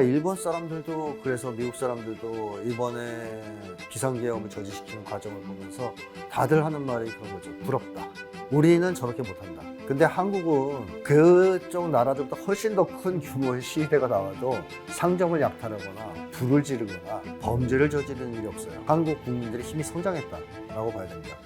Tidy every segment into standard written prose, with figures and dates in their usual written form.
일본 사람들도 그래서 미국 사람들도 이번에 비상계엄을 저지시키는 과정을 보면서 다들 하는 말이 그런 거죠. 부럽다. 우리는 저렇게 못한다. 근데 한국은 그쪽 나라들보다 훨씬 더 큰 규모의 시위대가 나와도 상점을 약탈하거나 불을 지르거나 범죄를 저지르는 일이 없어요. 한국 국민들의 힘이 성장했다라고 봐야 됩니다.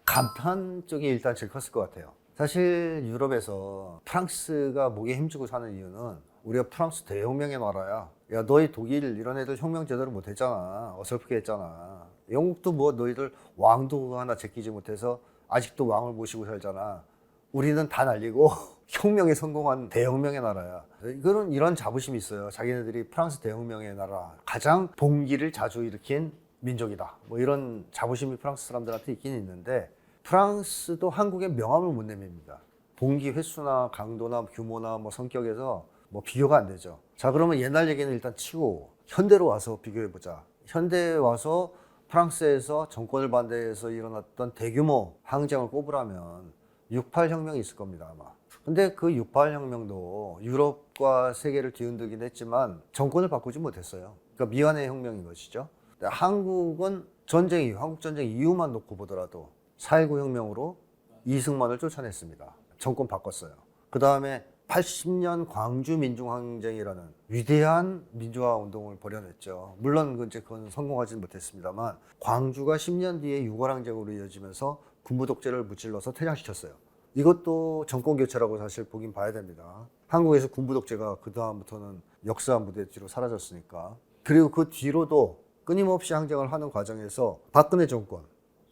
감탄 쪽이 일단 제일 컸을 것 같아요. 사실 유럽에서 프랑스가 목에 힘주고 사는 이유는 우리가 프랑스 대혁명의 나라야. 야, 너희 독일 이런 애들 혁명 제대로 못했잖아. 어설프게 했잖아. 영국도 뭐 너희들 왕도 하나 제끼지 못해서 아직도 왕을 모시고 살잖아. 우리는 다 날리고 혁명에 성공한 대혁명의 나라야. 이런 자부심이 있어요. 자기네들이 프랑스 대혁명의 나라, 가장 봉기를 자주 일으킨 민족이다. 뭐 이런 자부심이 프랑스 사람들한테 있긴 있는데 프랑스도 한국의 명함을 못 내밉니다. 봉기 횟수나 강도나 규모나 뭐 성격에서 뭐 비교가 안 되죠. 자, 그러면 옛날 얘기는 일단 치고 현대로 와서 비교해 보자. 현대에 와서 프랑스에서 정권을 반대해서 일어났던 대규모 항쟁을 꼽으라면 68 혁명이 있을 겁니다, 아마. 근데 그 68 혁명도 유럽과 세계를 뒤흔들긴 했지만 정권을 바꾸지 못했어요. 그러니까 미완의 혁명인 것이죠. 한국은 한국 전쟁 이유만 놓고 보더라도 4.19 혁명으로 이승만을 쫓아냈습니다. 정권 바꿨어요. 그 다음에 80년 광주 민중항쟁이라는 위대한 민주화 운동을 벌여냈죠. 물론 그건 성공하지는 못했습니다만 광주가 10년 뒤에 6월 항쟁으로 이어지면서 군부 독재를 무찔러서 퇴장시켰어요. 이것도 정권 교체라고 사실 보긴 봐야 됩니다. 한국에서 군부 독재가 그 다음부터는 역사 무대 뒤로 사라졌으니까. 그리고 그 뒤로도 끊임없이 항쟁을 하는 과정에서 박근혜 정권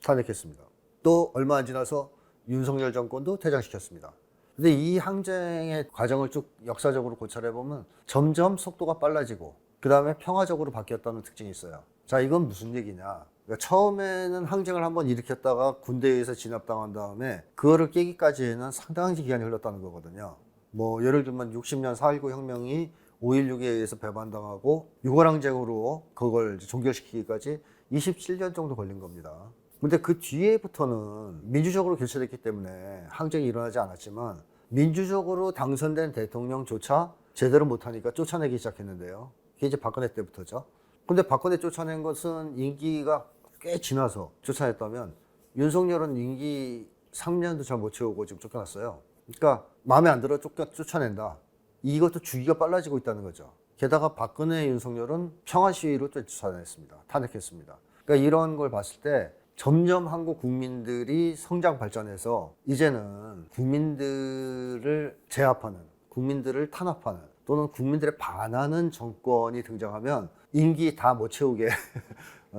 탄핵했습니다. 또 얼마 안 지나서 윤석열 정권도 퇴장시켰습니다. 근데 이 항쟁의 과정을 쭉 역사적으로 고찰해 보면 점점 속도가 빨라지고 그 다음에 평화적으로 바뀌었다는 특징이 있어요. 자, 이건 무슨 얘기냐? 그러니까 처음에는 항쟁을 한번 일으켰다가 군대에 의해서 진압당한 다음에 그거를 깨기까지는 상당한 기간이 흘렀다는 거거든요. 뭐 예를 들면 60년 4.19 혁명이 5.16에 의해서 배반당하고 6월 항쟁으로 그걸 종결시키기까지 27년 정도 걸린 겁니다. 근데 그 뒤에부터는 민주적으로 교체됐기 때문에 항쟁이 일어나지 않았지만 민주적으로 당선된 대통령조차 제대로 못하니까 쫓아내기 시작했는데요. 그게 이제 박근혜 때부터죠. 근데 박근혜 쫓아낸 것은 임기가 꽤 지나서 쫓아냈다면 윤석열은 임기 3년도 잘 못 채우고 지금 쫓겨났어요. 그러니까 마음에 안 들어 쫓아낸다. 이것도 주기가 빨라지고 있다는 거죠. 게다가 박근혜 윤석열은 평화 시위로 쫓아냈습니다. 탄핵했습니다. 그러니까 이런 걸 봤을 때 점점 한국 국민들이 성장 발전해서 이제는 국민들을 제압하는, 국민들을 탄압하는 또는 국민들에 반하는 정권이 등장하면 임기 다 못 채우게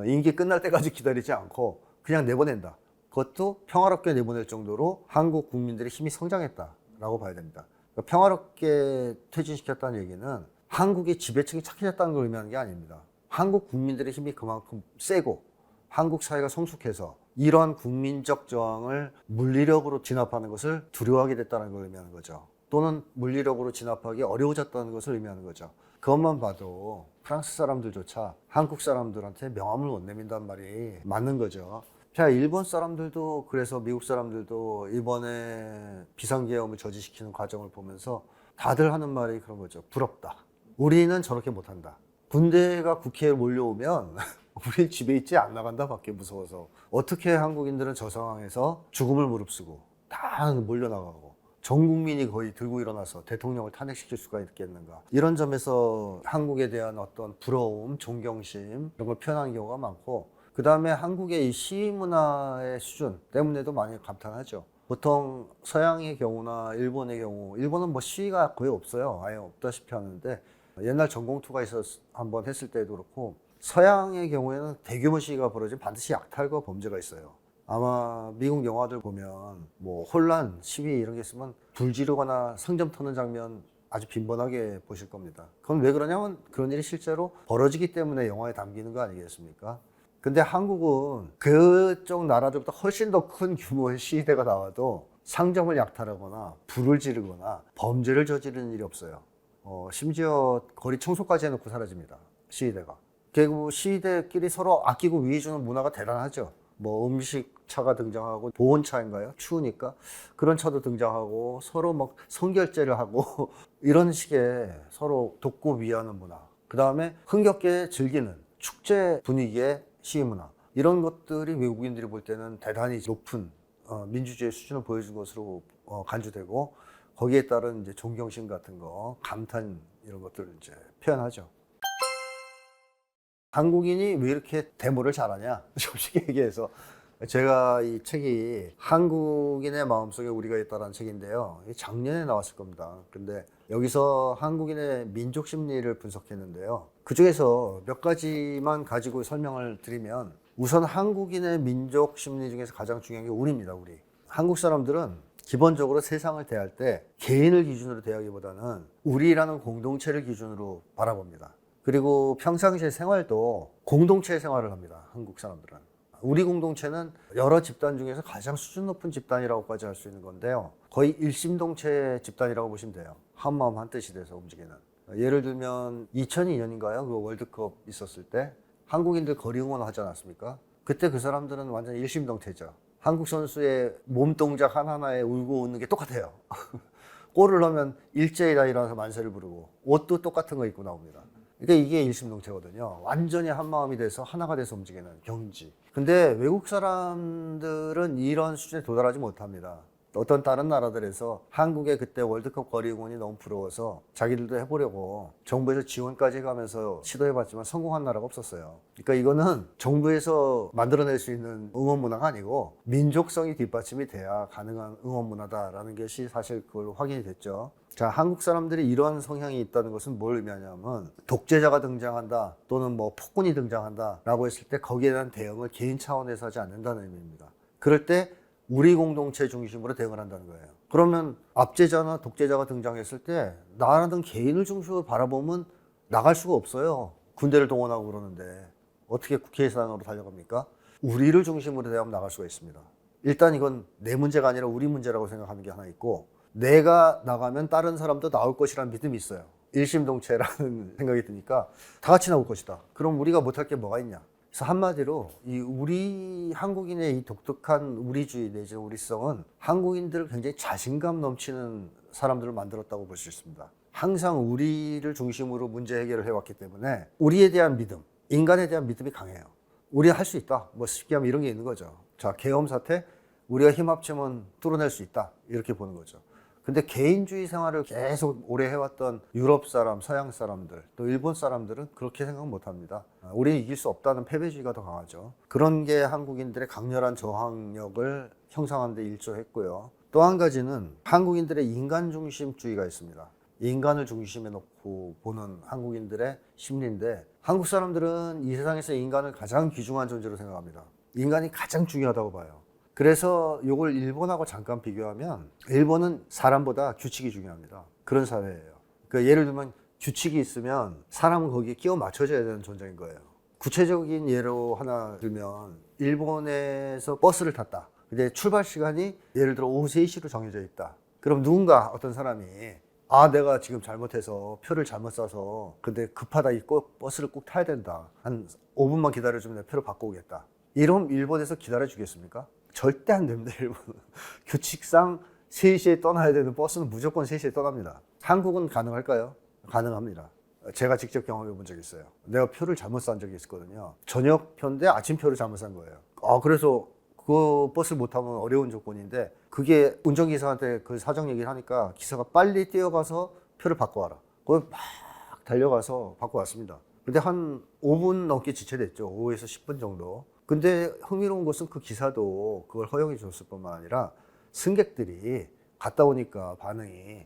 임기 끝날 때까지 기다리지 않고 그냥 내보낸다. 그것도 평화롭게 내보낼 정도로 한국 국민들의 힘이 성장했다라고 봐야 됩니다. 그러니까 평화롭게 퇴진시켰다는 얘기는 한국의 지배층이 착해졌다는 걸 의미하는 게 아닙니다. 한국 국민들의 힘이 그만큼 세고 한국 사회가 성숙해서 이러한 국민적 저항을 물리력으로 진압하는 것을 두려워하게 됐다는 걸 의미하는 거죠. 또는 물리력으로 진압하기 어려워졌다는 것을 의미하는 거죠. 그것만 봐도 프랑스 사람들조차 한국 사람들한테 명함을 못 내민다는 말이 맞는 거죠. 자, 일본 사람들도 그래서 미국 사람들도 이번에 비상계엄을 저지시키는 과정을 보면서 다들 하는 말이 그런 거죠. 부럽다. 우리는 저렇게 못한다. 군대가 국회에 몰려오면 우리 집에 있지 안 나간다 밖에 무서워서. 어떻게 한국인들은 저 상황에서 죽음을 무릅쓰고 다 몰려나가고 전 국민이 거의 들고 일어나서 대통령을 탄핵시킬 수가 있겠는가. 이런 점에서 한국에 대한 어떤 부러움, 존경심 이런 걸 표현하는 경우가 많고 그 다음에 한국의 이 시위 문화의 수준 때문에도 많이 감탄하죠. 보통 서양의 경우나 일본의 경우, 일본은 뭐 시위가 거의 없어요. 아예 없다시피 하는데 옛날 전공투가 한번 했을 때도 그렇고 서양의 경우에는 대규모 시위가 벌어지면 반드시 약탈과 범죄가 있어요. 아마 미국 영화들 보면 뭐 혼란, 시위 이런 게 있으면 불 지르거나 상점 터는 장면 아주 빈번하게 보실 겁니다. 그건 왜 그러냐면 그런 일이 실제로 벌어지기 때문에 영화에 담기는 거 아니겠습니까? 근데 한국은 그쪽 나라들보다 훨씬 더 큰 규모의 시위대가 나와도 상점을 약탈하거나 불을 지르거나 범죄를 저지르는 일이 없어요. 심지어 거리 청소까지 해놓고 사라집니다. 시위대가. 결국 시위대끼리 서로 아끼고 위해주는 문화가 대단하죠. 뭐 음식 차가 등장하고 보온차인가요? 추우니까 그런 차도 등장하고 서로 막 성결제를 하고 이런 식의 서로 돕고 위하는 문화. 그 다음에 흥겹게 즐기는 축제 분위기의 시위문화. 이런 것들이 외국인들이 볼 때는 대단히 높은 민주주의 수준을 보여준 것으로 간주되고 거기에 따른 이제 존경심 같은 거, 감탄 이런 것들을 이제 표현하죠. 한국인이 왜 이렇게 데모를 잘하냐? 솔직히 얘기해서 제가 이 책이 한국인의 마음속에 우리가 있다라는 책인데요. 작년에 나왔을 겁니다. 근데 여기서 한국인의 민족 심리를 분석했는데요. 그 중에서 몇 가지만 가지고 설명을 드리면 우선 한국인의 민족 심리 중에서 가장 중요한 게 우리입니다. 우리. 한국 사람들은 기본적으로 세상을 대할 때 개인을 기준으로 대하기보다는 우리라는 공동체를 기준으로 바라봅니다. 그리고 평상시의 생활도 공동체 생활을 합니다. 한국 사람들은. 우리 공동체는 여러 집단 중에서 가장 수준 높은 집단이라고까지 할 수 있는 건데요. 거의 일심동체 집단이라고 보시면 돼요. 한마음 한뜻이 돼서 움직이는. 예를 들면 2002년인가요? 그 월드컵 있었을 때 한국인들 거리 응원 하지 않았습니까? 그때 그 사람들은 완전 일심동체죠. 한국 선수의 몸 동작 하나하나에 울고 웃는 게 똑같아요. 골을 넣으면 일제히 다 일어나서 만세를 부르고 옷도 똑같은 거 입고 나옵니다. 그러니까 이게 일심동체거든요. 완전히 한마음이 돼서 하나가 돼서 움직이는 경지. 근데 외국 사람들은 이런 수준에 도달하지 못합니다. 어떤 다른 나라들에서 한국의 그때 월드컵 거리 응원이 너무 부러워서 자기들도 해보려고 정부에서 지원까지 가면서 시도해봤지만 성공한 나라가 없었어요. 그러니까 이거는 정부에서 만들어낼 수 있는 응원 문화가 아니고 민족성이 뒷받침이 돼야 가능한 응원 문화다라는 것이 사실 그걸 확인이 됐죠. 자, 한국 사람들이 이러한 성향이 있다는 것은 뭘 의미하냐면 독재자가 등장한다 또는 뭐 폭군이 등장한다 라고 했을 때 거기에 대한 대응을 개인 차원에서 하지 않는다는 의미입니다. 그럴 때 우리 공동체 중심으로 대응을 한다는 거예요. 그러면 압제자나 독재자가 등장했을 때 나라든 개인을 중심으로 바라보면 나갈 수가 없어요. 군대를 동원하고 그러는데 어떻게 국회의사당으로 달려갑니까? 우리를 중심으로 대하면 나갈 수가 있습니다. 일단 이건 내 문제가 아니라 우리 문제라고 생각하는 게 하나 있고 내가 나가면 다른 사람도 나올 것이라는 믿음이 있어요. 일심동체라는 생각이 드니까 다 같이 나올 것이다. 그럼 우리가 못할 게 뭐가 있냐? 그래서 한마디로 이 우리 한국인의 이 독특한 우리주의 내지 우리성은 한국인들을 굉장히 자신감 넘치는 사람들을 만들었다고 볼 수 있습니다. 항상 우리를 중심으로 문제 해결을 해왔기 때문에 우리에 대한 믿음, 인간에 대한 믿음이 강해요. 우리가 할 수 있다. 뭐 쉽게 하면 이런 게 있는 거죠. 자, 계엄 사태 우리가 힘 합치면 뚫어낼 수 있다. 이렇게 보는 거죠. 근데 개인주의 생활을 계속 오래 해왔던 유럽 사람, 서양 사람들, 또 일본 사람들은 그렇게 생각 못 합니다. 우리는 이길 수 없다는 패배주의가 더 강하죠. 그런 게 한국인들의 강렬한 저항력을 형성하는 데 일조했고요. 또 한 가지는 한국인들의 인간 중심주의가 있습니다. 인간을 중심에 놓고 보는 한국인들의 심리인데 한국 사람들은 이 세상에서 인간을 가장 귀중한 존재로 생각합니다. 인간이 가장 중요하다고 봐요. 그래서 이걸 일본하고 잠깐 비교하면 일본은 사람보다 규칙이 중요합니다. 그런 사회예요. 그러니까 예를 들면 규칙이 있으면 사람은 거기에 끼워 맞춰져야 되는 존재인 거예요. 구체적인 예로 하나 들면 일본에서 버스를 tas다. 근데 출발 시간이 예를 들어 오후 3시로 정해져 있다. 그럼 누군가 어떤 사람이 내가 지금 잘못해서 표를 잘못 사서 근데 급하다 버스를 꼭 타야 된다. 한 5분만 기다려주면 내 표를 바꿔 오겠다. 이러면 일본에서 기다려주겠습니까? 절대 안 됩니다. 일본은. 규칙상 3시에 떠나야 되는 버스는 무조건 3시에 떠납니다. 한국은 가능할까요? 가능합니다. 제가 직접 경험해 본 적이 있어요. 내가 표를 잘못 산 적이 있었거든요. 저녁 표인데 아침 표를 잘못 산 거예요. 그래서 그 버스를 못 타면 어려운 조건인데 그게 운전기사한테 그 사정 얘기를 하니까 기사가 빨리 뛰어가서 표를 바꿔와라. 거기 막 달려가서 바꿔왔습니다. 근데 한 5분 넘게 지체됐죠. 5에서 10분 정도. 근데 흥미로운 것은 그 기사도 그걸 허용해 줬을 뿐만 아니라 승객들이 갔다 오니까 반응이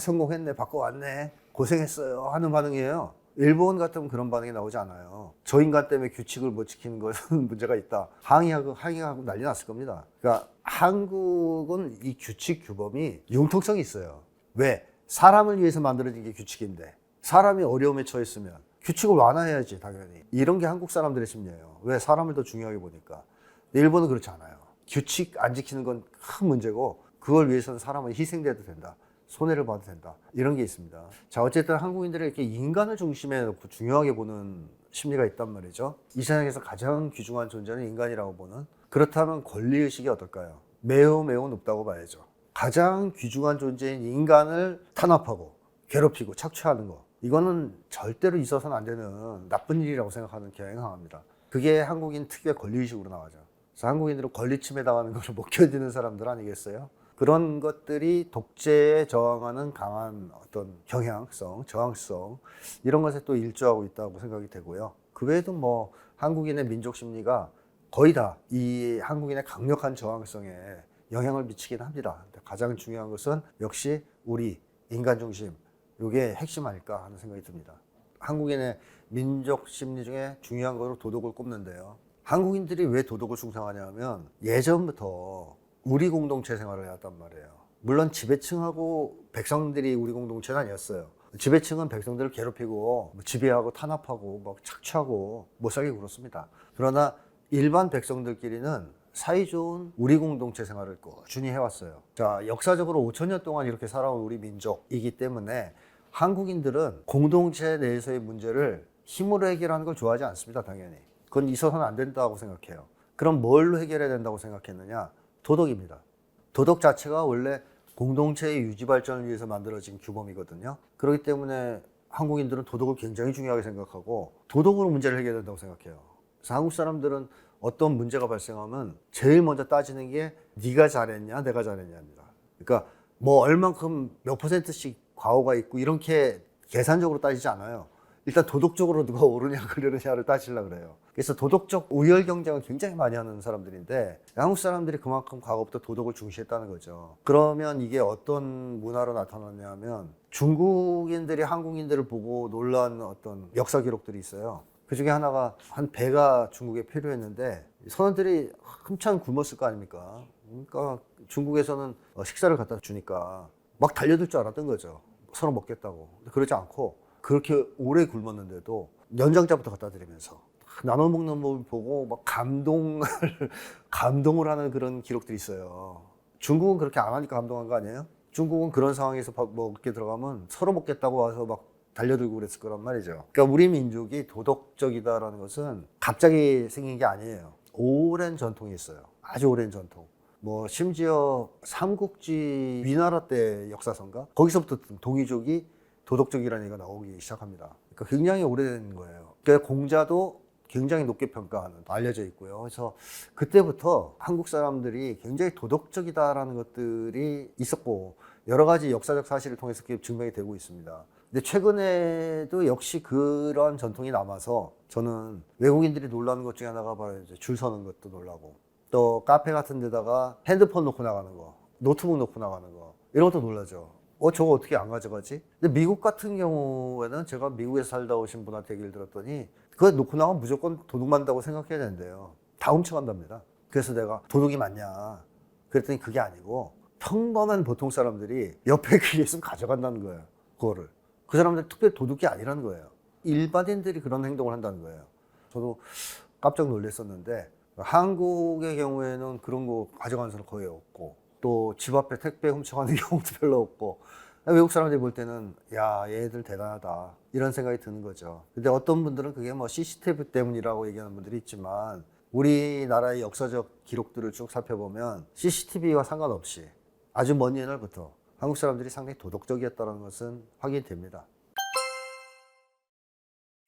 성공했네, 바꿔왔네, 고생했어요 하는 반응이에요. 일본 같으면 그런 반응이 나오지 않아요. 저 인간 때문에 규칙을 못 지키는 것은 문제가 있다. 항의하고 난리 났을 겁니다. 그러니까 한국은 이 규칙 규범이 융통성이 있어요. 왜? 사람을 위해서 만들어진 게 규칙인데 사람이 어려움에 처했으면 규칙을 완화해야지 당연히. 이런 게 한국 사람들의 심리예요. 왜? 사람을 더 중요하게 보니까. 일본은 그렇지 않아요. 규칙 안 지키는 건 큰 문제고 그걸 위해서는 사람은 희생돼도 된다. 손해를 봐도 된다. 이런 게 있습니다. 자, 어쨌든 한국인들은 이렇게 인간을 중심에 놓고 중요하게 보는 심리가 있단 말이죠. 이 세상에서 가장 귀중한 존재는 인간이라고 보는 그렇다면 권리의식이 어떨까요? 매우 매우 높다고 봐야죠. 가장 귀중한 존재인 인간을 탄압하고 괴롭히고 착취하는 거, 이거는 절대로 있어서는 안 되는 나쁜 일이라고 생각하는 경향이 강합니다. 그게 한국인 특유의 권리의식으로 나가죠. 그래서 한국인들은 권리침해 당하는 걸 못 견디는 사람들 아니겠어요? 그런 것들이 독재에 저항하는 강한 어떤 경향성, 저항성, 이런 것에 또 일조하고 있다고 생각이 되고요. 그 외에도 뭐 한국인의 민족 심리가 거의 다 이 한국인의 강력한 저항성에 영향을 미치긴 합니다. 가장 중요한 것은 역시 우리 인간 중심, 이게 핵심 아닐까 하는 생각이 듭니다. 한국인의 민족 심리 중에 중요한 거로 도덕을 꼽는데요. 한국인들이 왜 도덕을 숭상하냐면 예전부터 우리 공동체 생활을 해왔단 말이에요. 물론 지배층하고 백성들이 우리 공동체는 아니었어요. 지배층은 백성들을 괴롭히고 지배하고 탄압하고 막 착취하고 못 살게 굴었습니다. 그러나 일반 백성들끼리는 사이좋은 우리 공동체 생활을 꾸준히 해왔어요. 자, 역사적으로 5,000년 동안 이렇게 살아온 우리 민족이기 때문에 한국인들은 공동체 내에서의 문제를 힘으로 해결하는 걸 좋아하지 않습니다. 당연히. 그건 있어서는 안 된다고 생각해요. 그럼 뭘로 해결해야 된다고 생각했느냐? 도덕입니다. 도덕 자체가 원래 공동체의 유지 발전을 위해서 만들어진 규범이거든요. 그렇기 때문에 한국인들은 도덕을 굉장히 중요하게 생각하고 도덕으로 문제를 해결해야 된다고 생각해요. 그래서 한국 사람들은 어떤 문제가 발생하면 제일 먼저 따지는 게 네가 잘했냐 내가 잘했냐입니다. 그러니까 뭐 얼만큼 몇 %씩 과오가 있고 이렇게 계산적으로 따지지 않아요. 일단 도덕적으로 누가 옳으냐 그르느냐를 따지려고 그래요. 그래서 도덕적 우열 경쟁을 굉장히 많이 하는 사람들인데 한국 사람들이 그만큼 과거부터 도덕을 중시했다는 거죠. 그러면 이게 어떤 문화로 나타났냐면 중국인들이 한국인들을 보고 놀란 어떤 역사 기록들이 있어요. 그 중에 하나가 한 배가 중국에 필요했는데 선원들이 한참 굶었을 거 아닙니까? 그러니까 중국에서는 식사를 갖다 주니까 막 달려들 줄 알았던 거죠. 서로 먹겠다고. 그러지 않고 그렇게 오래 굶었는데도 연장자부터 갖다 드리면서 나눠 먹는 법을 보고 막 감동을 하는 그런 기록들이 있어요. 중국은 그렇게 안 하니까 감동한 거 아니에요? 중국은 그런 상황에서 밥 먹게 들어가면 서로 먹겠다고 와서 막 달려들고 그랬을 거란 말이죠. 그러니까 우리 민족이 도덕적이다라는 것은 갑자기 생긴 게 아니에요. 오랜 전통이 있어요. 아주 오랜 전통. 뭐 심지어 삼국지 위나라 때 역사서인가? 거기서부터 동이족이 도덕적이라는 얘기가 나오기 시작합니다. 그러니까 굉장히 오래된 거예요. 그러니까 공자도 굉장히 높게 평가하는 알려져 있고요. 그래서 그때부터 한국 사람들이 굉장히 도덕적이다라는 것들이 있었고 여러 가지 역사적 사실을 통해서 그게 증명이 되고 있습니다. 근데 최근에도 역시 그런 전통이 남아서 저는 외국인들이 놀라는 것 중에 하나가 바로 이제 줄 서는 것도 놀라고 또 카페 같은 데다가 핸드폰 놓고 나가는 거, 노트북 놓고 나가는 거 이런 것도 놀라죠. 저거 어떻게 안 가져가지? 근데 미국 같은 경우에는 제가 미국에 살다 오신 분한테 얘기를 들었더니 그거 놓고 나가면 무조건 도둑 맞는다고 생각해야 된대요. 다 훔쳐간답니다. 그래서 내가 도둑이 맞냐? 그랬더니 그게 아니고 평범한 보통 사람들이 옆에 그게 있으면 가져간다는 거예요. 그거를. 그 사람들 특별히 도둑이 아니라는 거예요. 일반인들이 그런 행동을 한다는 거예요. 저도 깜짝 놀랐었는데 한국의 경우에는 그런 거 가져가는 사람 거의 없고 또 집 앞에 택배 훔쳐가는 경우도 별로 없고 외국 사람들이 볼 때는 야 얘들 대단하다 이런 생각이 드는 거죠. 근데 어떤 분들은 그게 뭐 CCTV 때문이라고 얘기하는 분들이 있지만 우리나라의 역사적 기록들을 쭉 살펴보면 CCTV와 상관없이 아주 먼 옛날부터 한국 사람들이 상당히 도덕적이었다는 것은 확인됩니다.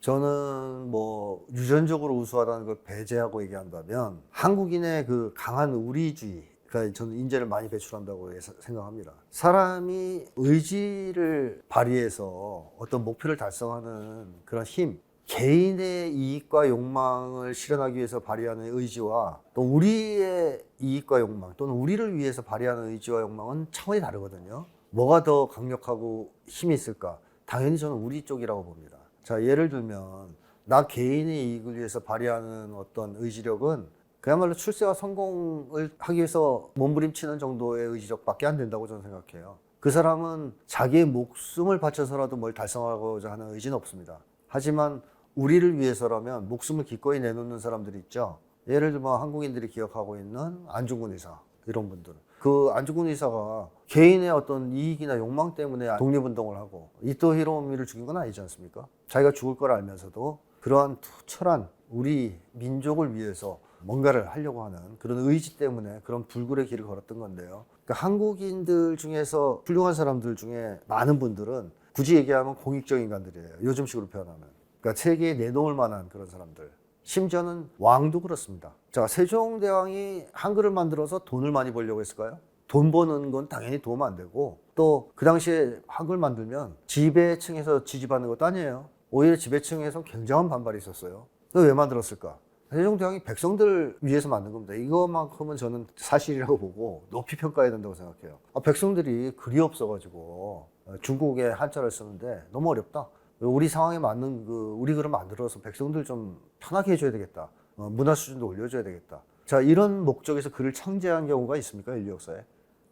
저는 뭐 유전적으로 우수하다는 걸 배제하고 얘기한다면 한국인의 그 강한 우리주의, 그러니까 저는 인재를 많이 배출한다고 생각합니다. 사람이 의지를 발휘해서 어떤 목표를 달성하는 그런 힘, 개인의 이익과 욕망을 실현하기 위해서 발휘하는 의지와 또 우리의 이익과 욕망 또는 우리를 위해서 발휘하는 의지와 욕망은 차원이 다르거든요. 뭐가 더 강력하고 힘이 있을까? 당연히 저는 우리 쪽이라고 봅니다. 자, 예를 들면 나 개인의 이익을 위해서 발휘하는 어떤 의지력은 그야말로 출세와 성공을 하기 위해서 몸부림치는 정도의 의지력밖에 안 된다고 저는 생각해요. 그 사람은 자기의 목숨을 바쳐서라도 뭘 달성하고자 하는 의지는 없습니다. 하지만 우리를 위해서라면 목숨을 기꺼이 내놓는 사람들이 있죠. 예를 들면 한국인들이 기억하고 있는 안중근 의사 이런 분들. 그 안중근 의사가 개인의 어떤 이익이나 욕망 때문에 독립운동을 하고 이토 히로부미를 죽인 건 아니지 않습니까? 자기가 죽을 걸 알면서도 그러한 투철한 우리 민족을 위해서 뭔가를 하려고 하는 그런 의지 때문에 그런 불굴의 길을 걸었던 건데요. 그러니까 한국인들 중에서 훌륭한 사람들 중에 많은 분들은 굳이 얘기하면 공익적 인간들이에요. 요즘식으로 표현하면. 그러니까 세계에 내놓을 만한 그런 사람들. 심지어는 왕도 그렇습니다. 자, 세종대왕이 한글을 만들어서 돈을 많이 벌려고 했을까요? 돈 버는 건 당연히 도움 안 되고, 또 그 당시에 한글 만들면 지배층에서 지지받는 것도 아니에요. 오히려 지배층에서 굉장한 반발이 있었어요. 왜 만들었을까? 세종대왕이 백성들 위해서 만든 겁니다. 이것만큼은 저는 사실이라고 보고 높이 평가해야 된다고 생각해요. 백성들이 글이 없어가지고 중국에 한자를 쓰는데 너무 어렵다. 우리 상황에 맞는 우리 글을 만들어서 백성들 좀 편하게 해줘야 되겠다. 문화 수준도 올려줘야 되겠다. 자, 이런 목적에서 글을 창제한 경우가 있습니까? 인류 역사에?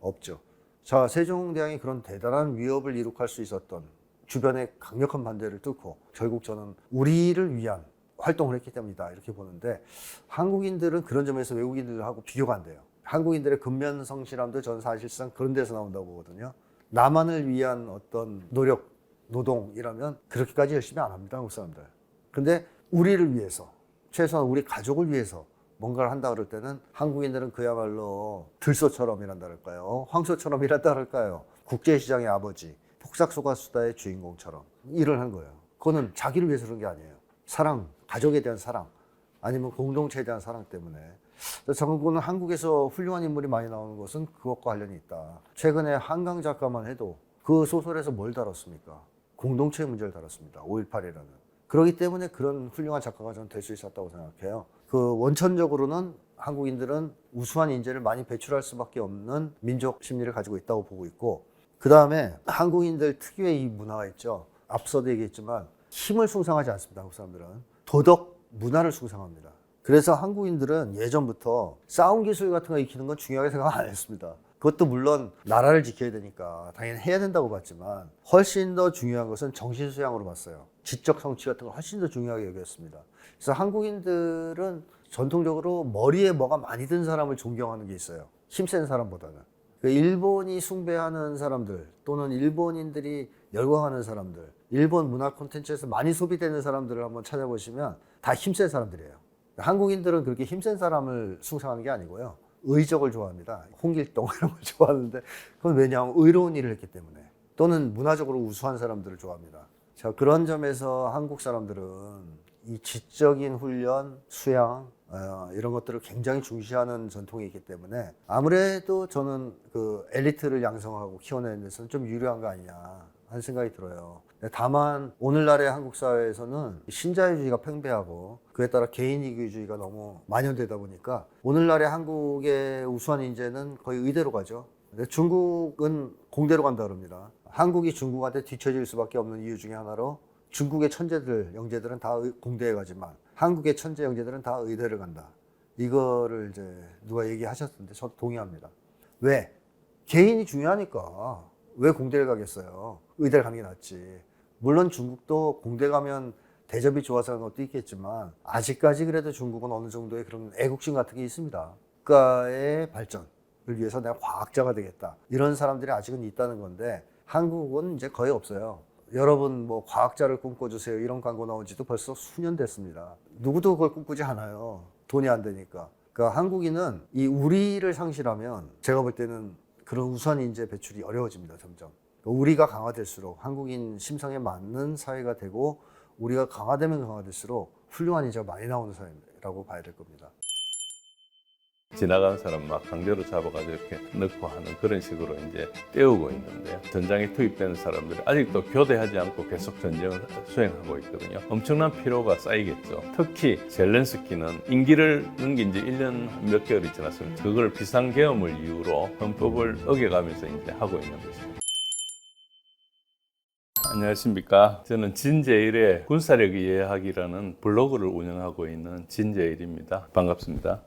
없죠. 자, 세종대왕이 그런 대단한 위협을 이룩할 수 있었던 주변의 강력한 반대를 뚫고 결국 저는 우리를 위한 활동을 했기 때문이다 이렇게 보는데, 한국인들은 그런 점에서 외국인들하고 비교가 안 돼요. 한국인들의 근면성실함도 저는 사실상 그런 데서 나온다고 보거든요. 나만을 위한 어떤 노력, 노동이라면 그렇게까지 열심히 안 합니다, 한국 사람들. 근데 우리를 위해서, 최소한 우리 가족을 위해서 뭔가를 한다 그럴 때는 한국인들은 그야말로 들소처럼 일한다 그럴까요? 황소처럼 일한다 그럴까요? 국제시장의 아버지, 폭삭소가수다의 주인공처럼 일을 하는 거예요. 그거는 자기를 위해서 그런 게 아니에요. 사랑, 가족에 대한 사랑, 아니면 공동체에 대한 사랑 때문에. 저는 한국에서 훌륭한 인물이 많이 나오는 것은 그것과 관련이 있다. 최근에 한강 작가만 해도 그 소설에서 뭘 다뤘습니까? 공동체의 문제를 다뤘습니다. 5.18이라는. 그렇기 때문에 그런 훌륭한 작가가 저는 될 수 있었다고 생각해요. 원천적으로는 한국인들은 우수한 인재를 많이 배출할 수밖에 없는 민족 심리를 가지고 있다고 보고 있고, 그 다음에 한국인들 특유의 이 문화가 있죠. 앞서도 얘기했지만 힘을 숭상하지 않습니다. 한국 사람들은 도덕, 문화를 숭상합니다. 그래서 한국인들은 예전부터 싸움 기술 같은 거 익히는 건 중요하게 생각 안 했습니다. 그것도 물론 나라를 지켜야 되니까 당연히 해야 된다고 봤지만, 훨씬 더 중요한 것은 정신수양으로 봤어요. 지적 성취 같은 걸 훨씬 더 중요하게 여겼습니다. 그래서 한국인들은 전통적으로 머리에 뭐가 많이 든 사람을 존경하는 게 있어요. 힘센 사람보다는. 일본이 숭배하는 사람들, 또는 일본인들이 열광하는 사람들, 일본 문화 콘텐츠에서 많이 소비되는 사람들을 한번 찾아보시면 다 힘센 사람들이에요. 한국인들은 그렇게 힘센 사람을 숭상하는 게 아니고요, 의적을 좋아합니다. 홍길동 이런 걸 좋아하는데, 그건 왜냐하면 의로운 일을 했기 때문에, 또는 문화적으로 우수한 사람들을 좋아합니다. 자, 그런 점에서 한국 사람들은 이 지적인 훈련, 수양, 이런 것들을 굉장히 중시하는 전통이 있기 때문에 아무래도 저는 그 엘리트를 양성하고 키워내는 데서는 좀 유리한 거 아니냐 하는 생각이 들어요. 다만 오늘날의 한국 사회에서는 신자유주의가 팽배하고 그에 따라 개인이기주의가 너무 만연되다 보니까 오늘날의 한국의 우수한 인재는 거의 의대로 가죠. 근데 중국은 공대로 간다 그럽니다. 한국이 중국한테 뒤처질 수밖에 없는 이유 중에 하나로, 중국의 천재들, 영재들은 다 공대에 가지만 한국의 천재, 영재들은 다 의대를 간다. 이거를 이제 누가 얘기하셨는데 저도 동의합니다. 왜? 개인이 중요하니까. 왜 공대를 가겠어요? 의대를 가는 게 낫지. 물론 중국도 공대 가면 대접이 좋아서 하는 것도 있겠지만, 아직까지 그래도 중국은 어느 정도의 그런 애국심 같은 게 있습니다. 국가의 발전을 위해서 내가 과학자가 되겠다, 이런 사람들이 아직은 있다는 건데, 한국은 이제 거의 없어요. 여러분 뭐 과학자를 꿈꿔주세요 이런 광고 나온 지도 벌써 수년 됐습니다. 누구도 그걸 꿈꾸지 않아요. 돈이 안 되니까. 그러니까 한국인은 이 우리를 상실하면 제가 볼 때는 그런 우수한 인재 배출이 어려워집니다. 점점. 그러니까 우리가 강화될수록 한국인 심성에 맞는 사회가 되고, 우리가 강화되면 강화될수록 훌륭한 인재가 많이 나오는 사회라고 봐야 될 겁니다. 지나가는 사람 막 강제로 잡아가지고 이렇게 넣고 하는 그런 식으로 이제 때우고 있는데요. 전장에 투입되는 사람들이 아직도 교대하지 않고 계속 전쟁을 수행하고 있거든요. 엄청난 피로가 쌓이겠죠. 특히 젤렌스키는 임기를 넘긴 지 1년 몇 개월이 지났습니다. 그걸 비상계엄을 이유로 헌법을 어겨가면서 이제 하고 있는 것입니다. 안녕하십니까. 저는 진제일의 군사력 이해하기라는 블로그를 운영하고 있는 진제일입니다. 반갑습니다.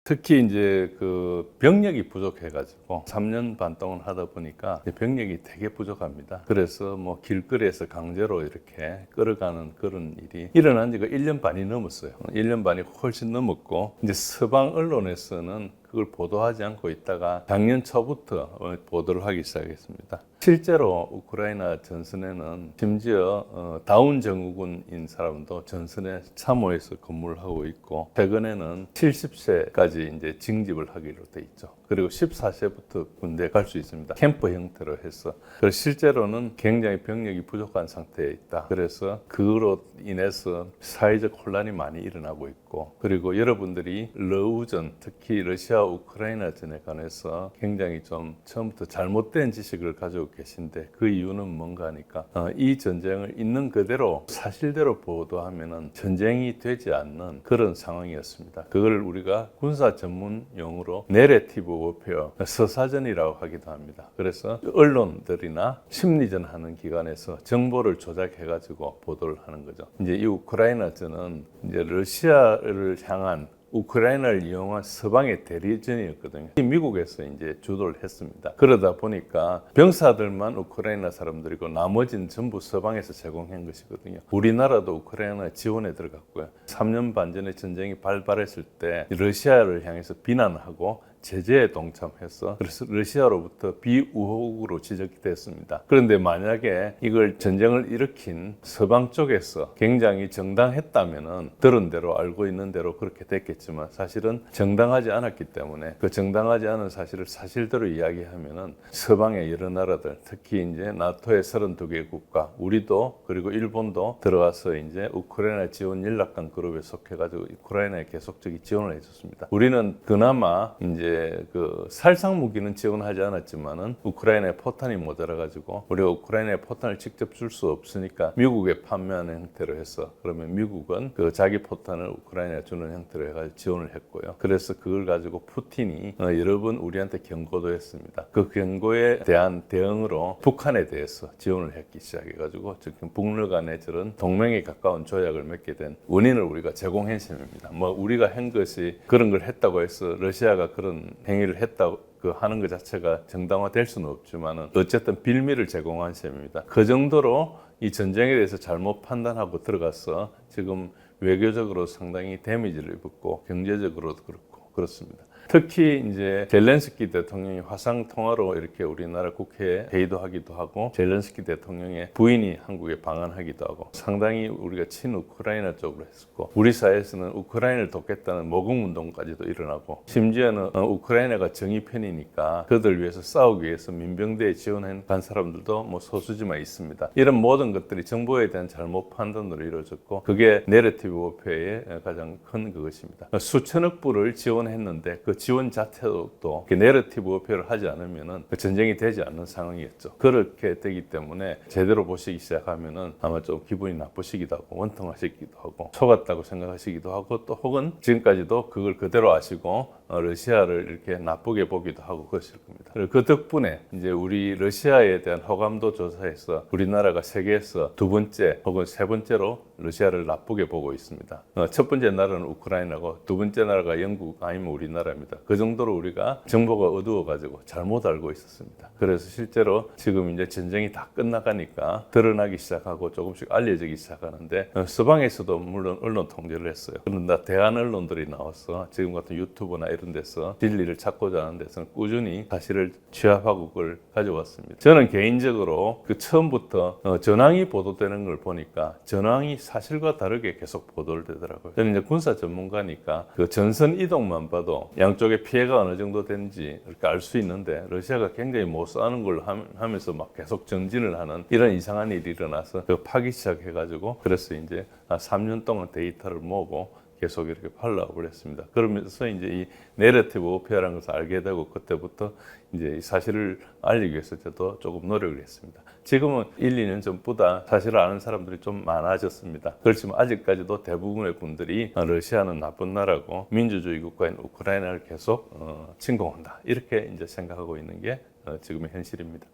특히 이제 그 병력이 부족해가지고 3년 반 동안 하다 보니까 병력이 되게 부족합니다. 그래서 뭐 길거리에서 강제로 이렇게 끌어가는 그런 일이 일어난 지가 1년 반이 넘었어요. 1년 반이 훨씬 넘었고, 이제 서방 언론에서는 그걸 보도하지 않고 있다가 작년 초부터 보도를 하기 시작했습니다. 실제로 우크라이나 전선에는 심지어 다운 증후군인 사람도 전선에 참호해서 근무를 하고 있고, 최근에는 70세까지 이제 징집을 하기로 돼 있죠. 그리고 14세부터 군대에 갈 수 있습니다. 캠프 형태로 해서. 그래서 실제로는 굉장히 병력이 부족한 상태에 있다. 그래서 그로 인해서 사회적 혼란이 많이 일어나고 있고, 그리고 여러분들이 러우전, 특히 러시아 우크라이나전에 관해서 굉장히 좀 처음부터 잘못된 지식을 가지고 계신데, 그 이유는 뭔가 하니까 이 전쟁을 있는 그대로 사실대로 보도하면은 전쟁이 되지 않는 그런 상황이었습니다. 그걸 우리가 군사 전문 용어로 내레티브 워페어, 서사전이라고 하기도 합니다. 그래서 언론들이나 심리전 하는 기관에서 정보를 조작해가지고 보도를 하는 거죠. 이제 이 우크라이나전은 이제 러시아를 향한 우크라이나를 이용한 서방의 대리전이었거든요. 미국에서 이제 주도를 했습니다. 그러다 보니까 병사들만 우크라이나 사람들이고 나머지는 전부 서방에서 제공한 것이거든요. 우리나라도 우크라이나 지원에 들어갔고요. 3년 반 전에 전쟁이 발발했을 때 러시아를 향해서 비난하고 제재에 동참해서, 그래서 러시아로부터 비우호국으로 지적이 됐습니다. 그런데 만약에 이걸 전쟁을 일으킨 서방 쪽에서 굉장히 정당했다면은 들은 대로 알고 있는 대로 그렇게 됐겠지만, 사실은 정당하지 않았기 때문에 그 정당하지 않은 사실을 사실대로 이야기하면은 서방의 여러 나라들, 특히 이제 나토의 32개 국가, 우리도 그리고 일본도 들어와서 이제 우크라이나 지원 연락관 그룹에 속해가지고 우크라이나에 계속적인 지원을 해줬습니다. 우리는 그나마 이제 그 살상 무기는 지원하지 않았지만은 우크라이나에 포탄이 모자라가지고 우리가 우크라이나에 포탄을 직접 줄 수 없으니까 미국에 판매하는 형태로 해서, 그러면 미국은 그 자기 포탄을 우크라이나에 주는 형태로 해가지고 지원을 했고요. 그래서 그걸 가지고 푸틴이 여러 번 우리한테 경고도 했습니다. 그 경고에 대한 대응으로 북한에 대해서 지원을 했기 시작해가지고 지금 북러 간에 저런 동맹에 가까운 조약을 맺게 된 원인을 우리가 제공한 셈입니다. 뭐 우리가 한 것이 그런 걸 했다고 해서 러시아가 그런 행위를 했다고 하는 것 자체가 정당화될 수는 없지만은 어쨌든 빌미를 제공한 셈입니다. 그 정도로 이 전쟁에 대해서 잘못 판단하고 들어가서 지금 외교적으로 상당히 데미지를 입었고, 경제적으로도 그렇고 그렇습니다. 특히 이제 젤렌스키 대통령이 화상 통화로 이렇게 우리나라 국회에 회의도 하기도 하고, 젤렌스키 대통령의 부인이 한국에 방한하기도 하고, 상당히 우리가 친우크라이나 쪽으로 했었고, 우리 사회에서는 우크라이나를 돕겠다는 모금운동까지도 일어나고, 심지어는 우크라이나가 정의편이니까 그들 위해서 싸우기 위해서 민병대에 지원한 사람들도 뭐 소수지만 있습니다. 이런 모든 것들이 정보에 대한 잘못 판단으로 이루어졌고, 그게 내러티브 워페어의 가장 큰 그것입니다. 수천억 불을 지원했는데 그 지원 자체도 또 내러티브 워페어를 하지 않으면은 전쟁이 되지 않는 상황이었죠. 그렇게 되기 때문에 제대로 보시기 시작하면은 아마 좀 기분이 나쁘시기도 하고 원통하시기도 하고 속았다고 생각하시기도 하고, 또 혹은 지금까지도 그걸 그대로 아시고 러시아를 이렇게 나쁘게 보기도 하고 그러실 겁니다. 그리고 그 덕분에 이제 우리 러시아에 대한 호감도 조사해서 우리나라가 세계에서 두 번째 혹은 세 번째로 러시아를 나쁘게 보고 있습니다. 첫 번째 나라는 우크라이나고 두 번째 나라가 영국 아니면 우리나라입니다. 그 정도로 우리가 정보가 어두워가지고 잘못 알고 있었습니다. 그래서 실제로 지금 이제 전쟁이 다 끝나가니까 드러나기 시작하고 조금씩 알려지기 시작하는데, 서방에서도 물론 언론 통제를 했어요. 그런데 대한 언론들이 나와서 지금 같은 유튜브나 이런 데서 진리를 찾고자 하는 데서는 꾸준히 사실을 취합하고 그걸 가져왔습니다. 저는 개인적으로 그 처음부터 전황이 보도되는 걸 보니까 전황이 사실과 다르게 계속 보도를 되더라고요. 저는 이제 군사 전문가니까 그 전선 이동만 봐도 양쪽에 피해가 어느 정도 되는지 이렇게 알 수 있는데, 러시아가 굉장히 못 싸는 걸 하면서 막 계속 전진을 하는 이런 이상한 일이 일어나서 그 파기 시작해가지고, 그래서 이제 3년 동안 데이터를 모으고 계속 이렇게 팔로우를 했습니다. 그러면서 이제 이 내러티브 워페어라는 것을 알게 되고, 그때부터 이제 이 사실을 알리기 위해서 저도 조금 노력을 했습니다. 지금은 1, 2년 전보다 사실을 아는 사람들이 좀 많아졌습니다. 그렇지만 아직까지도 대부분의 분들이 러시아는 나쁜 나라고 민주주의 국가인 우크라이나를 계속 침공한다, 이렇게 이제 생각하고 있는 게 지금의 현실입니다.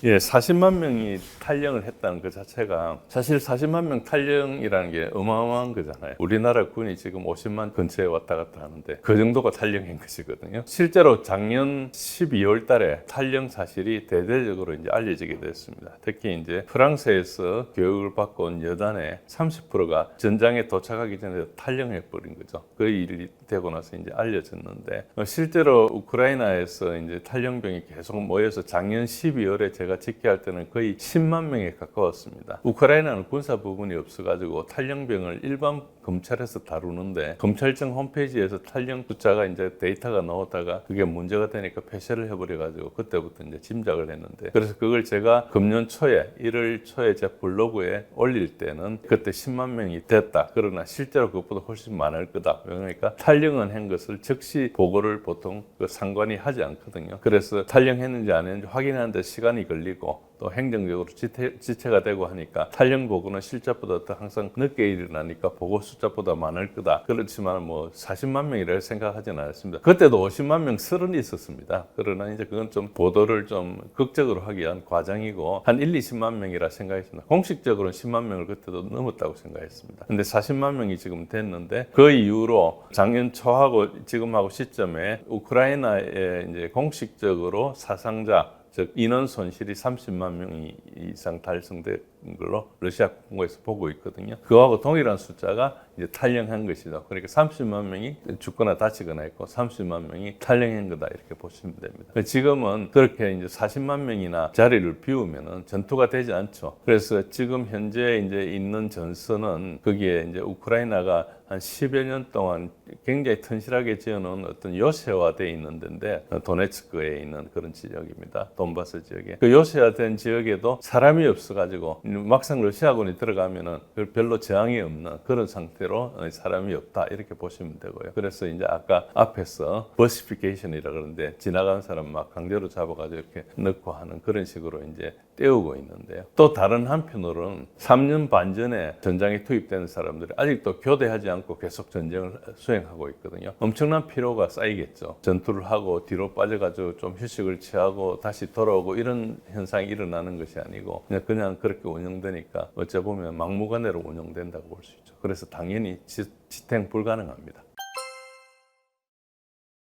예, 40만 명이 탈영을 했다는 그 자체가 사실 40만 명 탈영이라는 게 어마어마한 거잖아요. 우리나라 군이 지금 50만 근처에 왔다 갔다 하는데 그 정도가 탈영인 것이거든요. 실제로 작년 12월 달에 탈영 사실이 대대적으로 이제 알려지게 됐습니다. 특히 이제 프랑스에서 교육을 받고 온 여단의 30%가 전장에 도착하기 전에 탈영해 버린 거죠. 그 일이 되고 나서 이제 알려졌는데 실제로 우크라이나에서 이제 탈영병이 계속 모여서 작년 12월에 제가 집계할 때는 거의 10만 명에 가까웠습니다. 우크라이나는 군사 부분이 없어가지고 탈영병을 일반 검찰에서 다루는데 검찰청 홈페이지에서 탈영 숫자가 이제 데이터가 나오다가 그게 문제가 되니까 폐쇄를 해버려가지고 그때부터 이제 짐작을 했는데 그래서 그걸 제가 금년 초에 1월 초에 제 블로그에 올릴 때는 그때 10만 명이 됐다. 그러나 실제로 그것보다 훨씬 많을 거다. 그러니까 탈영을 한 것을 즉시 보고를 보통 그 상관이 하지 않거든요. 그래서 탈영했는지 안 했는지 확인하는데 시간이 걸리고 또 행정적으로 지체가 되고 하니까 탈영 보고는 실제보다 더 항상 늦게 일어나니까 보고 숫자보다 많을 거다. 그렇지만 뭐 40만 명이라고 생각하지는 않았습니다. 그때도 50만 명 설은 있었습니다. 그러나 이제 그건 좀 보도를 좀 극적으로 하기 위한 과정이고 한 1, 20만 명이라 생각했습니다. 공식적으로는 10만 명을 그때도 넘었다고 생각했습니다. 근데 40만 명이 지금 됐는데 그 이후로 작년 초하고 지금하고 시점에 우크라이나에 이제 공식적으로 사상자 즉 인원 손실이 30만 명 이상 달성된 걸로 러시아 공고에서 보고 있거든요. 그거하고 동일한 숫자가 이제 탈영한 것이죠. 그러니까 30만 명이 죽거나 다치거나 했고 30만 명이 탈영한 거다 이렇게 보시면 됩니다. 지금은 그렇게 이제 40만 명이나 자리를 비우면은 전투가 되지 않죠. 그래서 지금 현재 이제 있는 전선은 거기에 이제 우크라이나가 한 10여 년 동안 굉장히 튼실하게 지어놓은 어떤 요새화되어 있는 데인데 도네츠크에 있는 그런 지역입니다. 돈바스 지역에. 그 요새화된 지역에도 사람이 없어가지고 막상 러시아군이 들어가면은 별로 저항이 없는 그런 상태로 사람이 없다 이렇게 보시면 되고요. 그래서 이제 아까 앞에서 버시피케이션이라 그러는데 지나가는 사람 막 강제로 잡아가지고 이렇게 넣고 하는 그런 식으로 이제 떼우고 있는데요. 또 다른 한편으로는 3년 반 전에 전장에 투입되는 사람들이 아직도 교대하지 않고 계속 전쟁을 수행하고 있거든요. 엄청난 피로가 쌓이겠죠. 전투를 하고 뒤로 빠져가지고 좀 휴식을 취하고 다시 돌아오고 이런 현상이 일어나는 것이 아니고 그냥 그렇게 운영되니까 어찌 보면 막무가내로 운영된다고 볼 수 있죠. 그래서 당연히 지탱 불가능합니다.